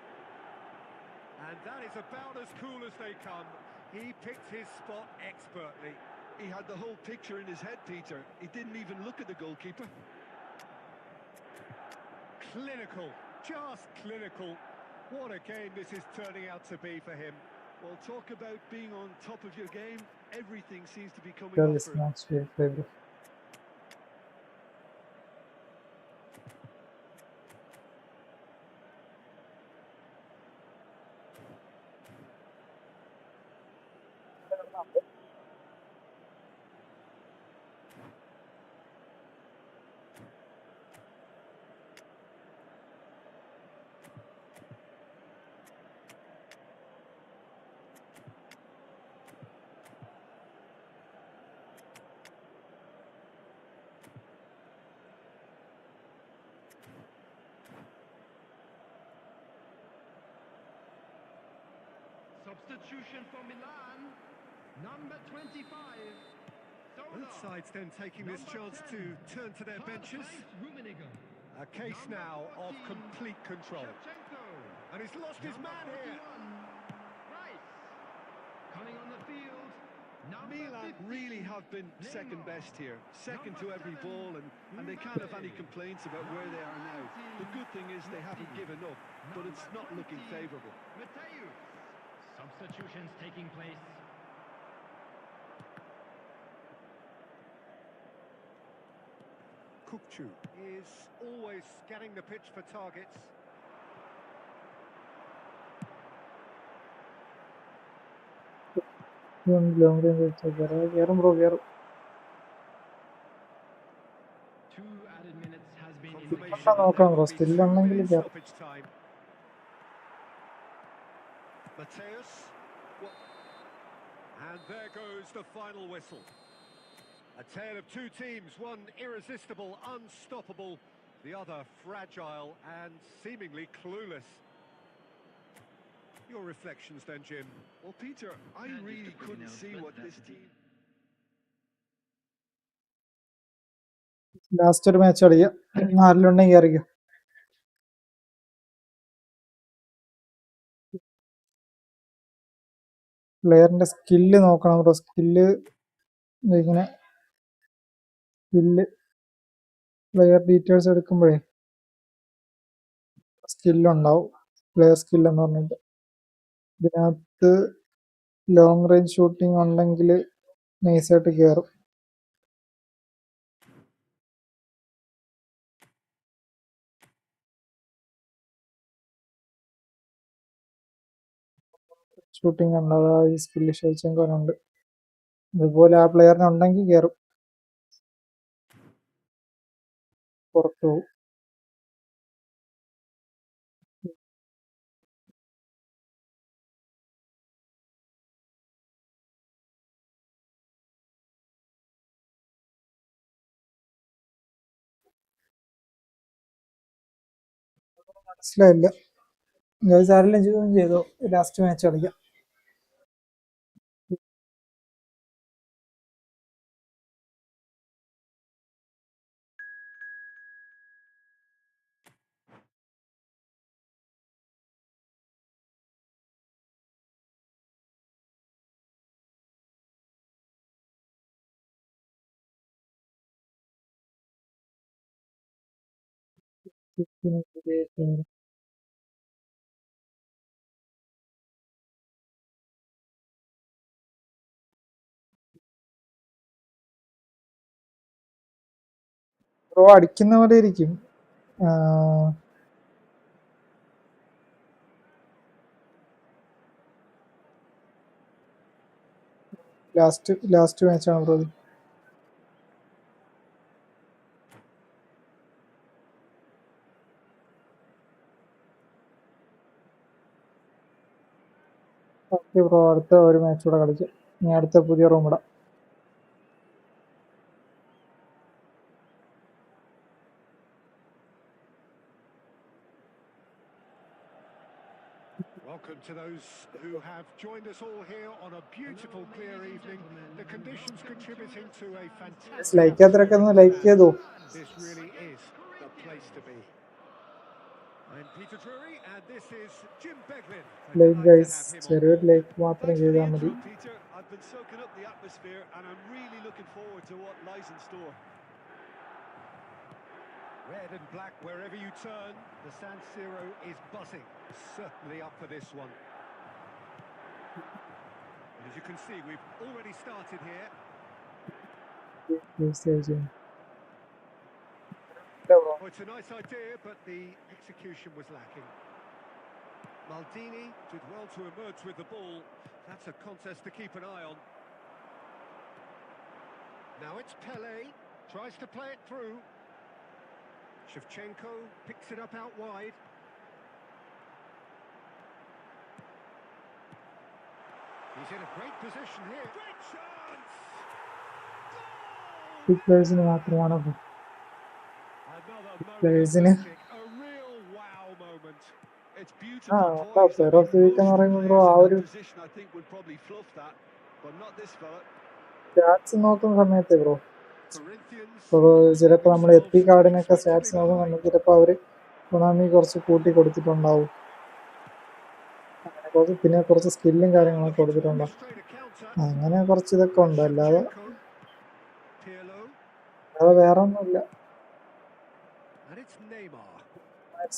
And that is about as cool as they come. He picked his spot expertly. He had the whole picture in his head, Peter. He didn't even look at the goalkeeper. Clinical, just clinical. What a game this is turning out to be for him. Well, talk about being on top of your game. Everything seems to be coming That off is for him. not your favorite. Substitution for Milan, number 25. Both sides then taking this chance to turn to their benches. A case now of complete control. And he's lost his man here. Rice coming on the field. Milan really have been second best here, second to every ball, and they can't have any complaints about where they are now. The good thing is they haven't given up, but it's not looking favourable. Mateus. Substitutions taking place. Kukçu is always scanning the pitch for targets. Long range കയറും bro കയറും. 2 added minutes has been Confirmation Confirm that നോക്കാം they bro. will be Still through ഉണ്ടെങ്കിൽ in കയറും. stoppage time. Mateus. And there goes the final whistle. A tale of two teams, one irresistible, unstoppable, the other fragile and seemingly clueless. Your reflections then, Jim? Well, Peter, I really couldn't see what this team... last ഒരു match കളിക്കാം. ആരിലുണ്ടെങ്കിൽ അറിയാം. പ്ലെയറിന്റെ skill നോക്കണം bro. Skill ഇങ്ങനെ player details എടുക്കുമ്പോഴേ സ്കില്ലുണ്ടാവും. Player skill എന്ന് പറഞ്ഞിട്ട് ഇതിനകത്ത് long range shooting ഉണ്ടെങ്കിൽ നൈസായിട്ട് കയറും. ഷൂട്ടിംഗ് ഉണ്ടാവുക ഈ സ്കില്ല് ഷോച്ചെങ്കോനുണ്ട്. അതുപോലെ ആ പ്ലെയറിന് ഉണ്ടെങ്കിൽ കയറും, പുറത്തു പോകും. മനസ്സിലായില്ല. ഗൈസ് ആരെല്ലാം ജോയിൻ ചെയ്തോ? ലാസ്റ്റ് മാച്ച് കളിക്കാം. ബ്രോ അടിക്കുന്ന പോലെ ഇരിക്കും. ലാസ്റ്റ് മാച്ചാണ് ബ്രോ. ഓക്കെ ബ്രോ, അടുത്ത ഒരു മാച്ച് കൂടെ കളിക്കാം. ഇനി അടുത്ത പുതിയ റൂം ഇടാം. Welcome to those who have joined us all here on a beautiful, clear evening. The conditions contributing to a fantastic... like ചെയ്യാത്തവരൊക്കെ ഒന്ന് ലൈക്ക് ചെയ്തോ. This really is the place to be. I'm Peter Drury, and this is Jim Beglin. Like guys, ചെറിയൊരു like മാത്രം ചെയ്താൽ മതി. Peter, I've been soaking up the atmosphere, and I'm really looking forward to what lies in store. Red and black wherever you turn, the San Siro is buzzing. Certainly up for this one. And as you can see, we've already started here. Well, it's a nice idea, but the execution was lacking. Maldini did well to emerge with the ball. That's a contest to keep an eye on. Now it's Pele, tries to play it through. Shevchenko picks it up out wide. He's in a great position here. Great chance! പ്ലേയേഴ്സിന് മാത്രമാണ് Another പ്ലേയേഴ്സിന് a real wow moment. It's ആ beautiful player of the week എന്ന് പറയുമ്പോൾ bro ആ ഒരു position, I think, would probably fluff that, but not this fella. Stats നോക്കുന്ന സമയത്ത് bro, Corinthians. ഇപ്പോൾ ചിലപ്പോൾ നമ്മൾ എപ്പി കാർഡിനൊക്കെ സ്റ്റാറ്റ്സ് നോക്കുന്ന സമയത്ത് ചിലപ്പോൾ അവർ കൊണാമി കുറച്ച് കൂട്ടി കൊടുത്തിട്ടുണ്ടാവും. അങ്ങനെ പിന്നെ കുറച്ച് സ്കില്ലും കാര്യങ്ങളൊക്കെ കൊടുത്തിട്ടുണ്ടാവും. അങ്ങനെ കുറച്ച് ഇതൊക്കെ ഉണ്ട്, അല്ലാതെ വേറെ ഒന്നുമില്ല.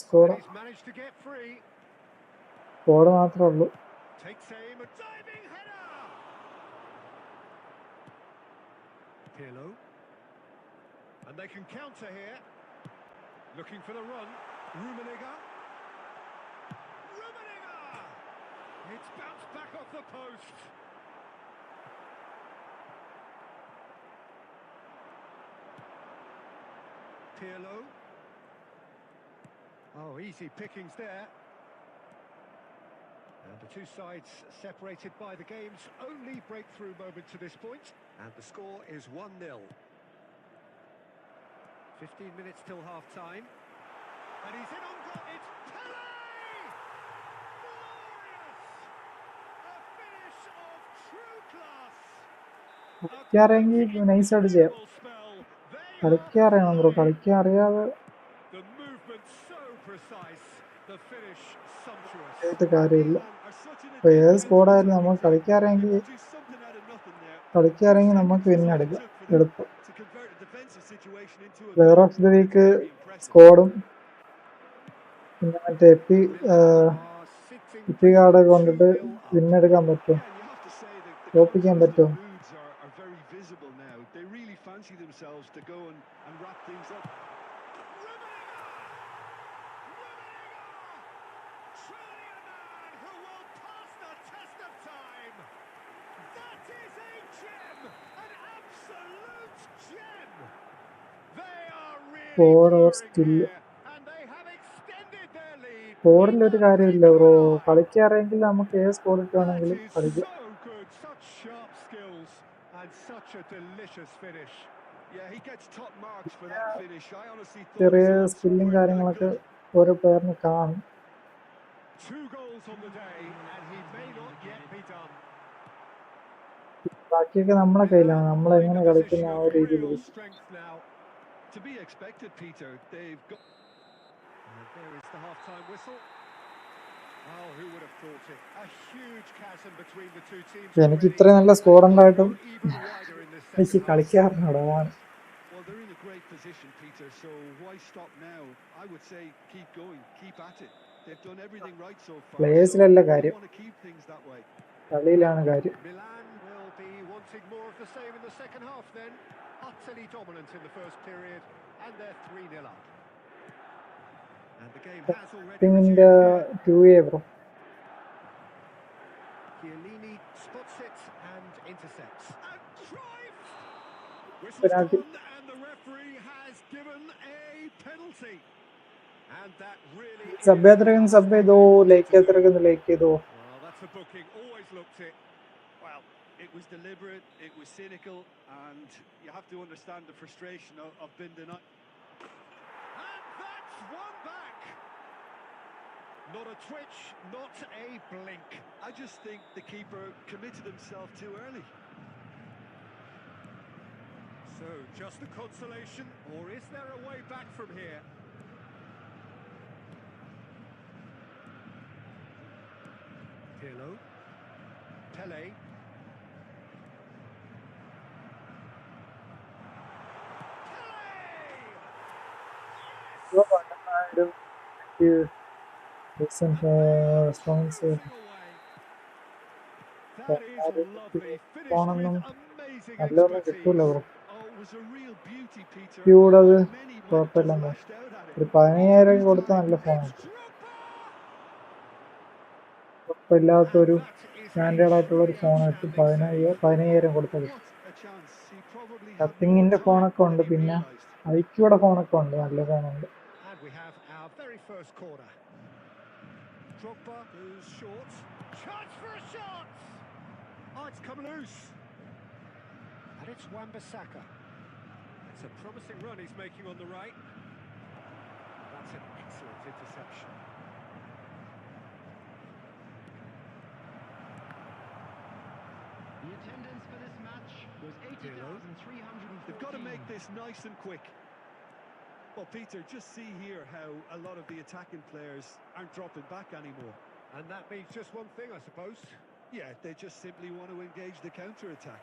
സ്കോഡ് മാത്രമേ ഉള്ളൂ. Pirlo. And they can counter here. Looking for the run. Rummenigge. It's bounced back off the post. Pirlo. Oh, easy pickings there. And The two sides separated by the game's only breakthrough moment to this point, and the score is 1-0. 15 minutes till half-time. And he's in on goal. It's Pele! Glorious! A finish of true class. കളിക്കാരെങ്കിൽ നൈസായിട്ട് ചെയ്യാം. Incredible spell. They കളിക്കാറിയണം bro. are കളിക്കാൻ അറിയാതെ the movement so precise, the finish sumptuous. ചെയ്തിട്ട് കാര്യമില്ല. Milan are such an ഇപ്പൊ ഏത് adept സ്കോഡായാലും നമ്മൾ counter-attacking team. They കളിക്കാരെങ്കിൽ will do something out of nothing there. കളിക്കാരെങ്കിൽ നമുക്ക് Seconds is win all it എടുക്കാം took for them എളുപ്പം. to convert a defensive situation into a player goal. Of the week Very impressive. സ്കോഡും പിന്നെ മറ്റേ Milan are sitting എപ്പി കാർഡൊക്കെ കൊണ്ടിട്ട് 2-0 up. വിന്നെടുക്കാൻ പറ്റും. Yeah, you have to say that the തോപ്പിക്കാൻ contrast പറ്റും. of moods are very visible now. They really fancy themselves to go and wrap things up. Truly a man who will pass the test of time. That is a gem, an absolute gem. They are really Four or pouring still. here, and they have extended their lead. സ്കോഡിലൊരു കാര്യമില്ല bro. കളിക്കാരെങ്കിൽ നമുക്ക് ഏത് squad That ഇട്ടാണെങ്കിലും is കളിക്കാം. so good, such sharp skills, and such a delicious finish. Yeah, he gets top marks for that finish. I honestly thought ചെറിയ his odds സ്കില്ലും weren't that കാര്യങ്ങളൊക്കെ good. ഓരോ പ്ലെയറിന് കാണും. 2 goals on the day, and he may not yet be done. ബാക്കിയൊക്കെ നമ്മളെ കയ്യിലാണ്. നമ്മൾ Milan എങ്ങനെ in a കളിക്കുന്ന position ആ of ഒരു രീതിയിൽ real ഇരിക്കും. strength now. To be expected, Peter. They've got. And there is the half-time whistle. Oh, who would have thought it? A huge chasm between the two teams. എനിക്ക് already. ഇത്രയും നല്ല squad ഉണ്ടായിട്ടും Even wider in this എനിക്ക് second half. കളിക്കാറുണ്ട്. അതാണ് Well, they're in a great position, Peter. So why stop now? I would say keep going, keep at it. They've done everything right so far. പ്ലേയേഴ്സിലല്ല So കാര്യം, they want to keep things that way. കളിയിലാണ് കാര്യം. Milan will be wanting more of the same in the second half then. Utterly dominant in the first period, and they're 3-0 up. And the game has already resumed ഇതിന്റെ here. 2A bro. Chiellini spots it and intercepts. And Cruyff! Whistle's Penalty. gone, and the referee has given a penalty. And that really is sub എത്രയ്ക്ക് sub ചെയ്തോ, like എത്രയ്ക്ക് like ചെയ്തോ. well, that's a booking. Always looked it. Well, it was deliberate, it was cynical, and you have to understand the frustration of being denied. And that's one back. Not a twitch, not a blink. I just think the keeper committed himself too early. So, just a consolation, or is there a way back from here? Pirlo. Pele. Response That is lovely. Finished ഫോണൊന്നും with amazing നല്ലൊന്നും expertise. കിട്ടൂല bro. Oh, it was a real beauty, Peter. ഇവിടെ അത് Many might have കുഴപ്പമില്ലെന്നോ. just lashed out at it. ഒരു 15,000 കൊടുത്ത നല്ല ഫോണാണ്. കുഴപ്പമില്ലാത്തൊരു standard ആയിട്ടുള്ള ഒരു ഫോൺ എടുത്ത് 15,000 കൊടുത്തത്. What a chance. He probably had നത്തിങ്ങിന്റെ more ഫോണൊക്കെ time ഉണ്ട്, than he പിന്നെ realised. ഐക്യൂടെ ഫോണൊക്കെ ഉണ്ട്, നല്ല ഫോണുണ്ട്. And we have our very first corner. Drogba goes short. Chance for a shot! Oh, it's come loose. And it's Wan-Bissaka. It's a promising run he's making on the right. That's an excellent interception. The attendance for this match was 80,340. They've got to make this nice and quick. Well, Peter, just see here how a lot of the attacking players aren't dropping back anymore. And that means just one thing, I suppose. Yeah, they just simply want to engage the counter-attack.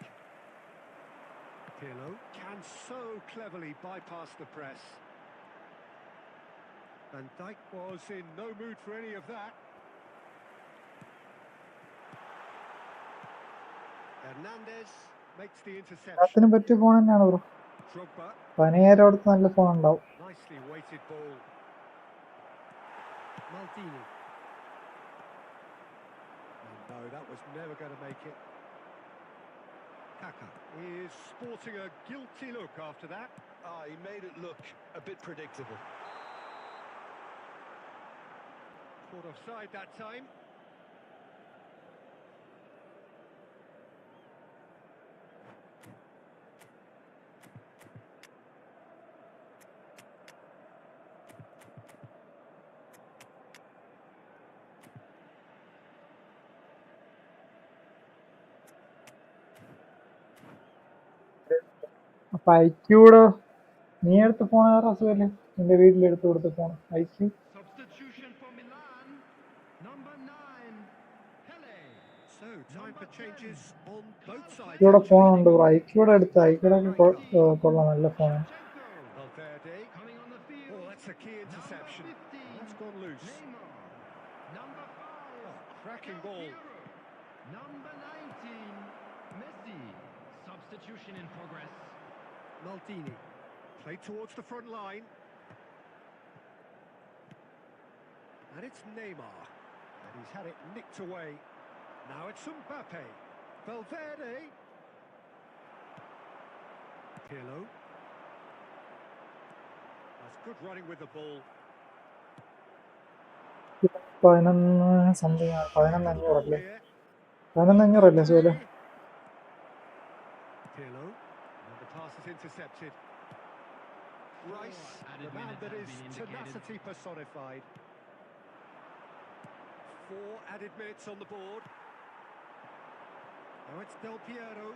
Pirlo can so cleverly bypass the press. Van Dijk was in no mood for any of that. Hernandez makes the interception. അതിന് പറ്റിയ phone തന്നെയാണ് bro. Drogba, 15,000 കൊടുത്ത് നല്ല phone ഉണ്ടാവും. nicely weighted ball. Maldini. No, that was never going to make it. Kaka is sporting a guilty look after that. He made it look a bit predictable. Caught offside that time. അപ്പൊ ഐക്യൂടെ നീ എടുത്ത phone വേറെ അസുഖല്ലേ നിന്റെ വീട്ടിലെടുത്ത് കൊടുത്ത phone IQ. Substitution for Milan. Number 9, Pele. So, time for changes on both sides. ഐക്യൂടെ phone Actually, ഉണ്ട് bro. ഐക്യൂടെ എടുത്ത ഐക്യൂടെ കൊള്ളാം, നല്ല ഫോണാണ്. Shevchenko. Valverde. Coming on the field. Oh, that's a key interception. Number 15, That's gone loose. Neymar. Number 5, Oh, cracking ball. Del Piero. Number 19, Messi. Substitution in progress. Maldini played towards the front line. And it's Neymar. And he's had it nicked away. Now it's Mbappe. Valverde. Pirlo. That's good running with the ball. 11 something 11,500 Here. 11,500 Sola. Pirlo. And the pass is intercepted. Rice, added the man minutes that have is been indicated. tenacity personified. 4 added minutes on the board. Now it's Del Piero.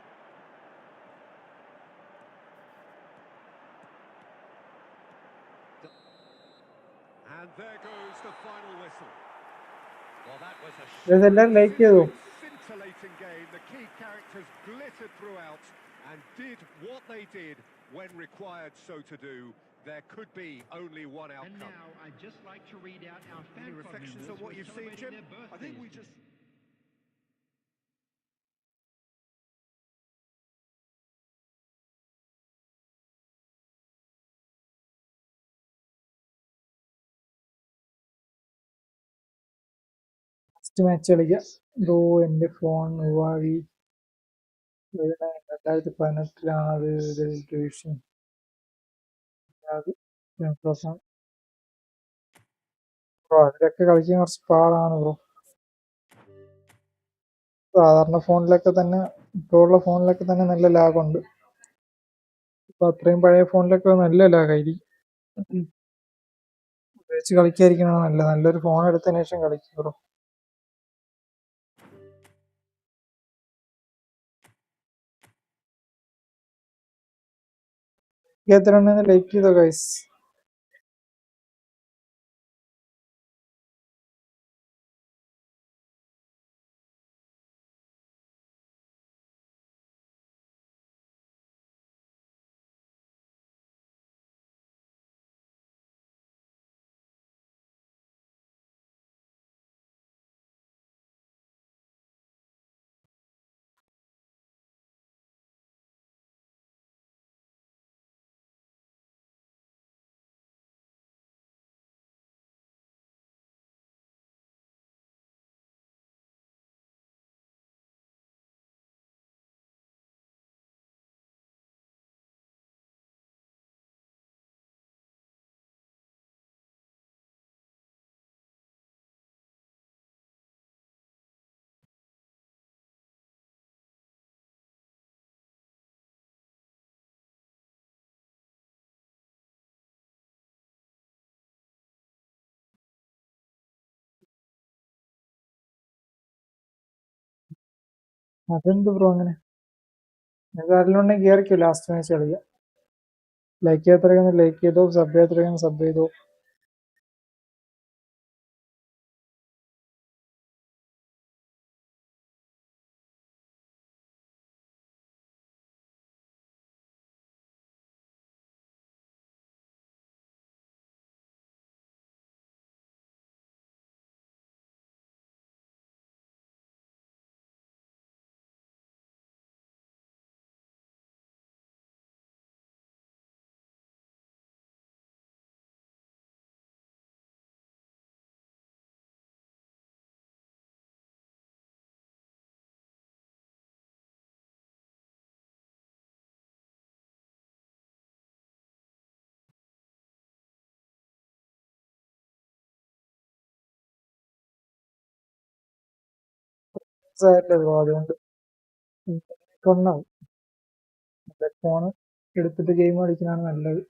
And there goes the final whistle. Well, that was ഇതെല്ലാരും like ചെയ്തു. scintillating game. The key characters glittered throughout and did what they did when required so to do. There could be only one And outcome. now I'd just like to read out our fan Any club reflections members on what who are you've seen, celebrating Jim? their I think we birthdays. just first match കളിക്കാം. Bro എൻ്റെ phone Huawei 2018 registration. Bro അതിലൊക്കെ കളിക്കാൻ കുറച്ച് പാടാണ് bro. സാധാരണ ഫോണിലൊക്കെ തന്നെ, ഇപ്പോൾ ഉള്ള ഫോണിലൊക്കെ തന്നെ നല്ല ലാഗുണ്ട്. ഇപ്പൊ അത്രയും പഴയ ഫോണിലൊക്കെ നല്ല ലാഗായിരിക്കും. ഉപയോഗിച്ച് കളിക്കാതിരിക്കണതാണ് നല്ലത്. നല്ലൊരു ഫോൺ എടുത്തതിന് ശേഷം കളിക്കും ബ്രോ. എത്ര എണ്ണം ലൈക്ക് ചെയ്തോ ഗൈസ്? അതെന്ത് ബ്രോ അങ്ങനെ? നിങ്ങൾക്ക് ആരെങ്കിലും കയറിക്കോ, ലാസ്റ്റ് മാച്ച് കളിക്കാം. ലൈക്ക് ചെയ്യാത്രയൊക്കെ ലൈക്ക് ചെയ്തോ, സബ് ചെയ്യാത്രയൊക്കെ സബ് ചെയ്തോ. അല്ലേ ബ്രോ, അതുകൊണ്ട് കൊണ്ടാവും. ഫോൺ എടുത്തിട്ട് ഗെയിം കളിക്കുന്നതാണ് നല്ലത്.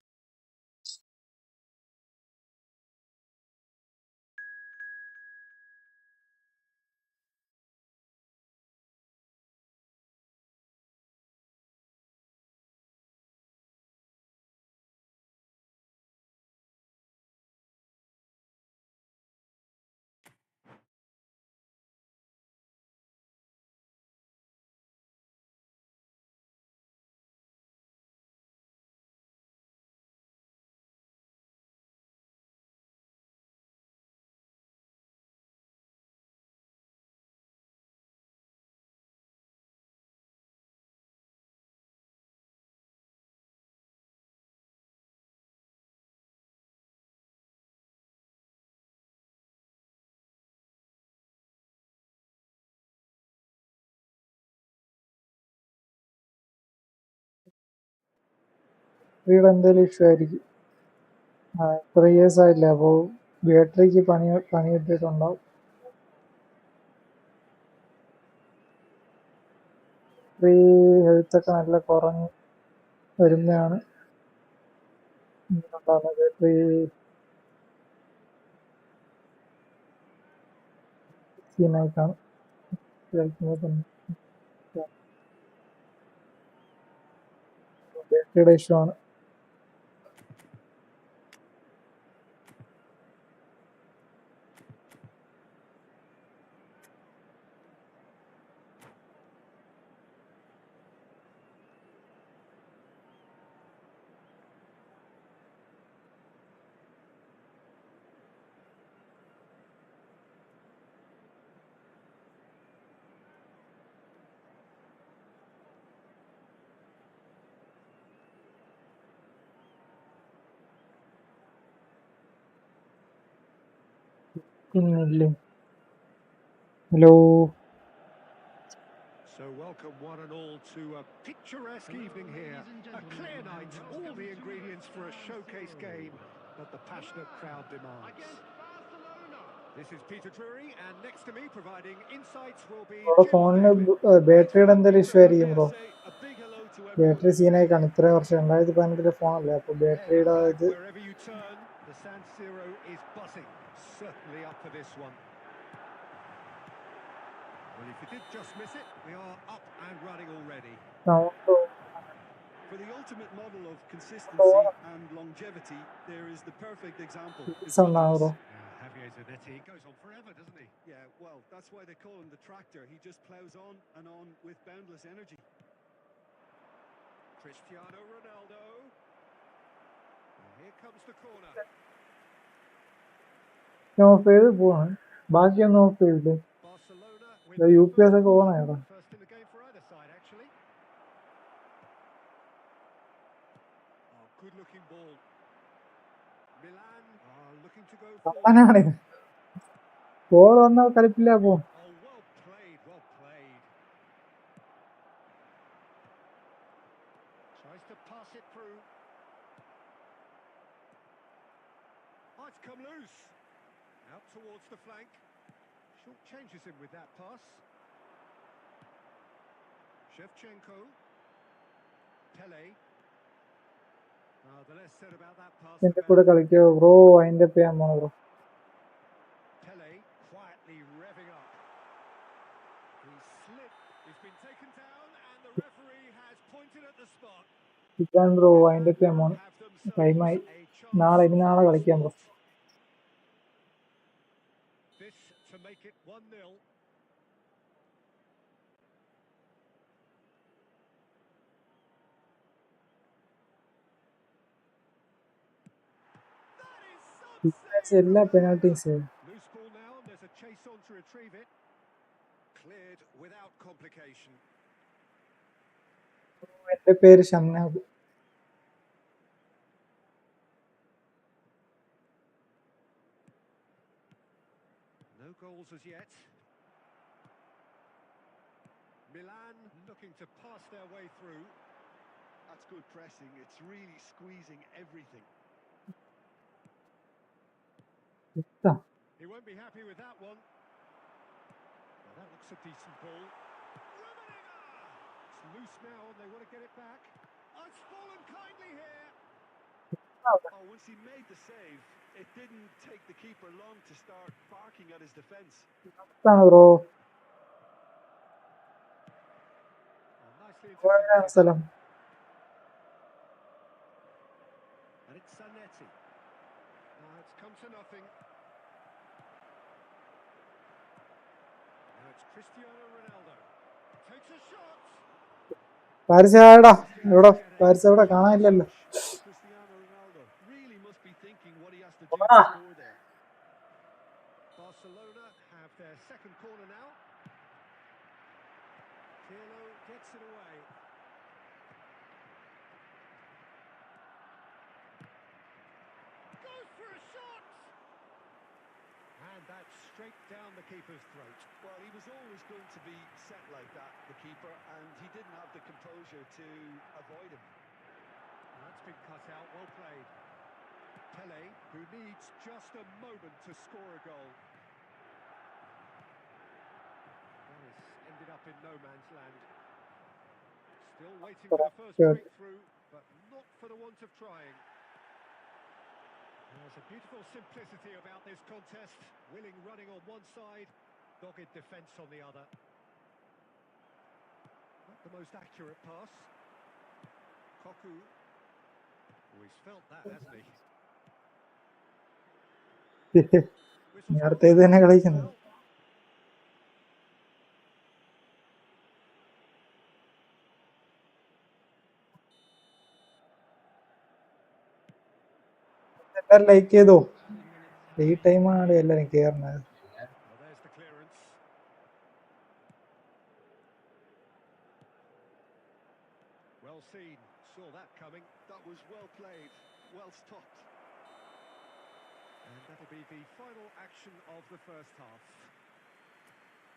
ബാറ്ററിയുടെ എന്തെങ്കിലും ഇഷ്യൂ ആയിരിക്കും. 3 years ആയില്ലേ, അപ്പോൾ ബാറ്ററിക്ക് പണി കിട്ടിയിട്ടുണ്ടാവും. ബാറ്ററി ഹെൽത്തൊക്കെ നല്ല കുറഞ്ഞ് വരുമ്പോഴാണ് ഇങ്ങനെയുണ്ടാകുന്നത്. ബാറ്ററി സീനായി കാണും കളിക്കുമ്പോൾ തന്നെ. ബാറ്ററിയുടെ ഇഷ്യൂ ആണ്. ഇല്ലേ? Hello, So welcome one and all to a picturesque evening here. A clear night, all the ingredients for a showcase game that the passionate crowd demands. Against Barcelona. This is Peter Drury, and next to me providing insights will be നമ്മുടെ Jim ഫോണിന് David. ബാറ്ററിയുടെ എന്തെങ്കിലും issue ആയിരിക്കും bro. A big hello to battery everyone. സീനായി കാണും. ഇത്രയും വർഷം 2018 ഫോണല്ലേ, അപ്പോൾ Ahead ബാറ്ററിയുടെ and back, ഇത് wherever you turn, the San Siro is buzzing. Certainly up for this one. Well, if you did just miss it, we are up and running already. Sound For the ultimate model of consistency and longevity, there is the perfect example. His സൗണ്ടാണ് bro. brothers. Javier Zanetti goes on forever, doesn't he? Yeah, well, that's why they call him the tractor. He just plows on and on with boundless energy. Cristiano Ronaldo. And here comes the corner. Of ചെയ്ത് പോവാണ്. ബാക്കിയൊന്നും of ചെയ്തില്ലേ? Barcelona The with UPS their ഒക്കെ first on goal. ആയതാ. First in the game for either side, actually. Oh, good-looking ball. Milan are looking to go forward. അവനാണ് goal വന്നാൽ കളിപ്പില്ല പോ. Oh, well played, well played. Tries to pass it through. Oh, it's come loose. Out towards the flank. Short changes him with that pass. Shevchenko. Pele. The less said about that pass, the എന്റെ കൂടെ better. കളിക്കോ bro? അതിന്റെ ചെയ്യാൻ പോണ bro. Pele quietly revving up. He slipped. He's been taken down, and the referee has pointed at the spot. ഇതാണ് bro, അതിന്റെ ചെയ്യാൻ പോണ Have themselves ടൈമായി. a chance നാളെ on the കളിക്കാം bro. spot. This to make it 1-0. എല്ലാ penalties Loose ball now, and there's a chase on to retrieve it. Cleared without complication. എന്റെ പേര് ഷംനാബ്. No goals as yet. Milan looking to pass their way through. That's good pressing. It's really squeezing everything. He won't be happy with that one. Well, that looks a decent ball. It's loose now, and they want to get it back. Oh, it's fallen kindly here. Oh, once he made the save, it didn't take the keeper long to start barking at his defence. Bro. Oh, nicely intercepted. സ്ഥലം And it's Zanetti. Now it's come to nothing. Now it's Cristiano Ronaldo. Takes a shot. Paris എവിടെ? എവിടെ Paris എവിടെ? കാണാനില്ലല്ലോ. Cristiano Ronaldo really must be thinking what he has to do to score there. Barcelona have their second corner now. Pirlo gets it away. Goes for a shot. And that's straight down the keeper's throat. Well, he was always going to be set like that, the keeper, and he didn't have the composure to avoid him. That's been cut out, well played. Pele, who needs just a moment to score a goal. Well, it's ended up in no man's land. Still waiting for the first breakthrough, but not for the want of trying. There's a beautiful simplicity about this contest. Willing running on one side, dogged defence on the other. Not the most accurate pass. Koku. Oh, he's felt that, hasn't he? നേരത്തെ ഇത് തന്നെ കളിക്കുന്നത്. എല്ലാരും like ചെയ്തോ? ഈ ടൈമാണ് എല്ലാരും കേറുന്നത്. Well, there's the clearance. Well seen. Saw that coming. That was well played, well stopped. And that'll be the final action of the first half.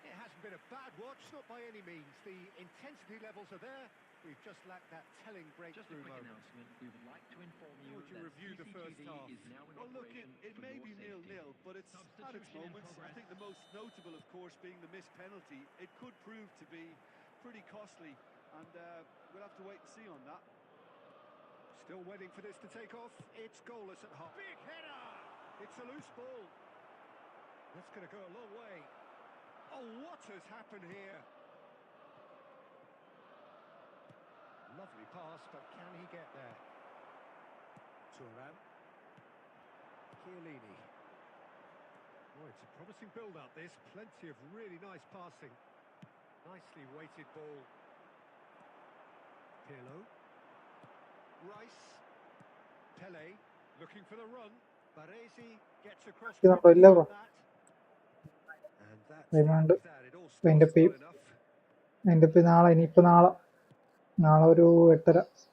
It hasn't been a bad watch, not by any means. The intensity levels are there. We've just lacked that telling breakthrough moment. We would like to inform How would you review the first half? Well, look, it may be 0-0, but it's at its moments. I think the most notable, of course, being the missed penalty. It could prove to be pretty costly, and we'll have to wait and see on that. Still waiting for this to take off. It's goalless at half. Big header! It's a loose ball. That's going to go a long way. Oh, what has happened here? Lovely pass, but can he get there? Turan. Chiellini. Oh, it's a promising build-up, this. Plenty of really nice passing. Nicely weighted ball. Pirlo. Rice. Pele looking for the run. Baresi gets across to ഇതുണ്ടോ? ഇല്ല bro. that. And that's Remind- that. It all അതിന്റെ starts well enough. അതിന്റെ ഇനിയിപ്പോ നാളെ ഒരു 8:30.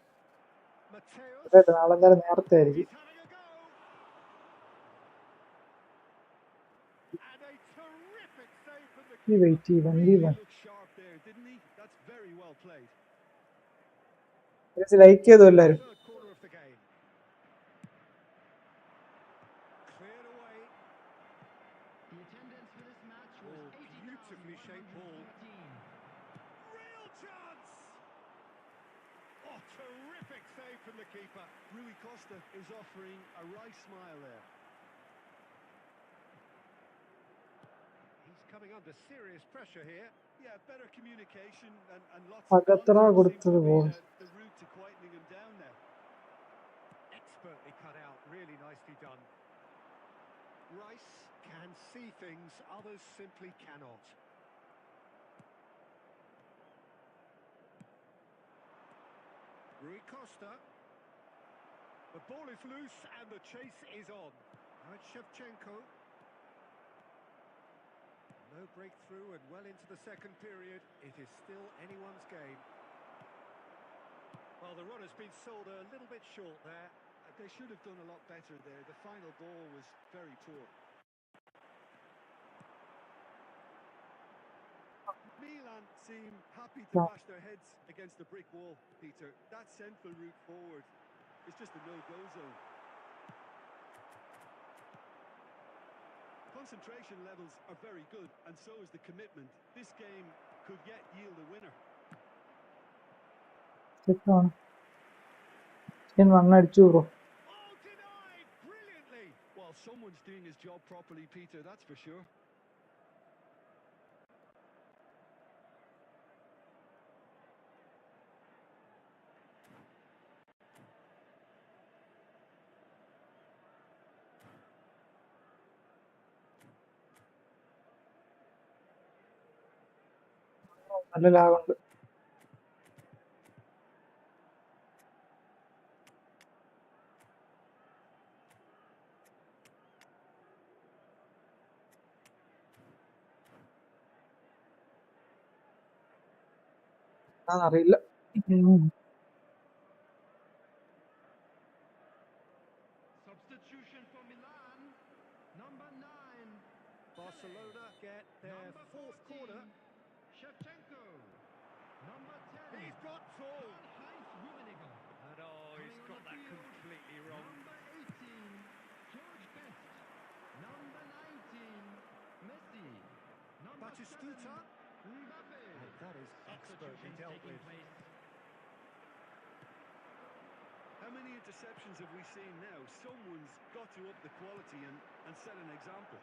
Mateus. അതെ, നാളെ എന്തായാലും നേരത്തെ ആയിരിക്കും. He's having a go. And a terrific save from the ഈ വെയിറ്റ് ചെയ്യും Really looked sharp there, didn't he? That's very well played. Like ചെയ്തോ എല്ലാരും? Third corner of the game. Cleared away. The attendance for this match was Oh, beautifully shaped ball. 80,114. Real chance. Oh, terrific save from the keeper. Rui Costa is offering a right smile there. He's coming under serious pressure here. Yeah, better communication and lots of അകത്തറ contact seems കൊടുത്തത് to be ball. the route to quietening him down now. Expertly cut out, really nicely done. Rice can see things others simply cannot. Rui Costa. The ball is loose and the chase is on. Now it's Shevchenko. No breakthrough and well into the second period. It is still anyone's game. Well, the run has been sold a little bit short there. They should have done a lot better there. The final ball was very poor. Milan seem happy to bash their heads against the brick wall, Peter. That central route forward is just a no-go zone. Concentration levels are very good, and so is the commitment. This game could yet yield a winner. മണ്ണടിച്ചു bro. Oh, denied brilliantly. Well, someone's doing his job properly, Peter, that's for sure. നല്ല ലാഗുണ്ട്. അറിയില്ല. Substitution for Milan, number 9. Barcelona get their Number fourth 14, corner. Shevchenko. Number 10, He's got full. Karl-Heinz Rummenigge. And oh, he's got that completely wrong. Number 18, George Best. Number 19, Messi. Number 7, Batistuta. Mbappe. And that is expertly dealt with. How many interceptions have we seen now? Someone's got to up the quality and set an example.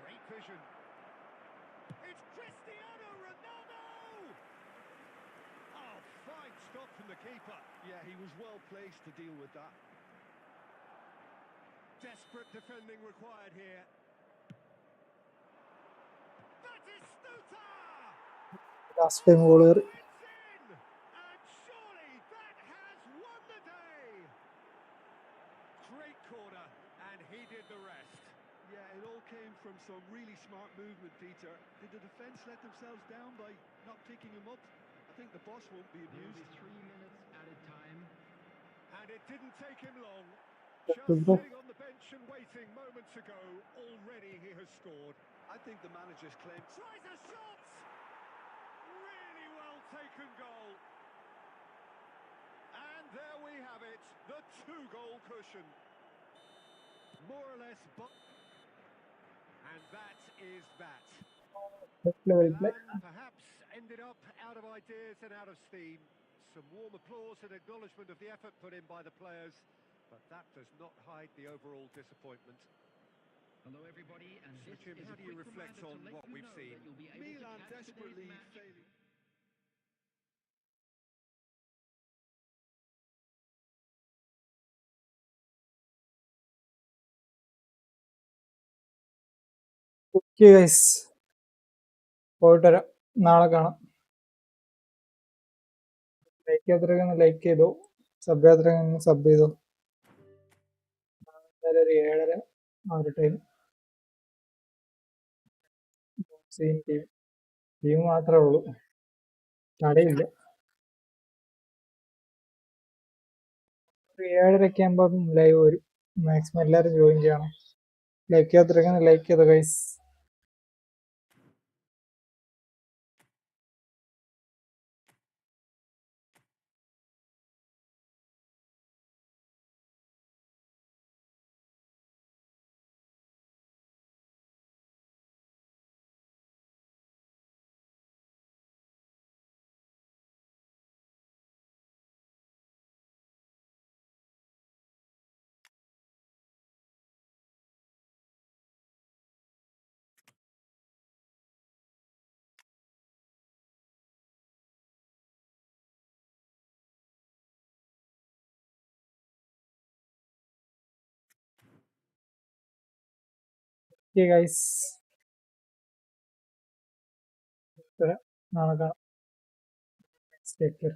Great vision. It's Cristiano Ronaldo! Oh, fine stop from the keeper. Yeah, he was well placed to deal with that. Desperate defending required here. Batistuta! Last time goal കയറി. It's in! And surely that has won the day! Great corner, and he did the rest. Yeah, it all came from some really smart movement, Peter. Did the defence let themselves down by not picking him up? I think the boss won't be There will amused. be 3 minutes added time. And it didn't take him long. Good Just bro. sitting on the bench and waiting moments ago, already he has scored. I think the manager's claim. Tries a shot! Really well taken goal. And there we have it, the 2-goal cushion. More or less, but... And that is that. Level play. And perhaps ended up out of ideas and out of steam. Some warm applause and acknowledgement of the effort put in by the players, but that does not hide the overall disappointment. Hello, everybody, and So, this Jim, is how a do you quick reflect reminder on to let what you we've know seen? that you'll be able to Milan catch today's desperately match. failing. Okay guys, പോയിട്ട് വരാം. നാളെ കാണാം. Like ചെയ്യാത്രയൊക്കെ like ചെയ്തോ, sub ചെയ്യാത്രയൊക്കെ sub ചെയ്തോ. എന്തായാലും ഒരു 7:30 ആ ഒരു ടൈം. സെയിം ടീം മാത്രമേ ഉള്ളൂ, കടയില്ല. ഒരു 7:30 ആകുമ്പോൾ ലൈവ് വരും. മാക്സിമം എല്ലാവരും ജോയിൻ ചെയ്യണം. ലൈക്ക് ചെയ്യാത്രയൊക്കെ ലൈക്ക് ചെയ്തോ ഗൈസ്. ഓക്കെ ഗൈസ്, നാളെ കാണാം. Take care.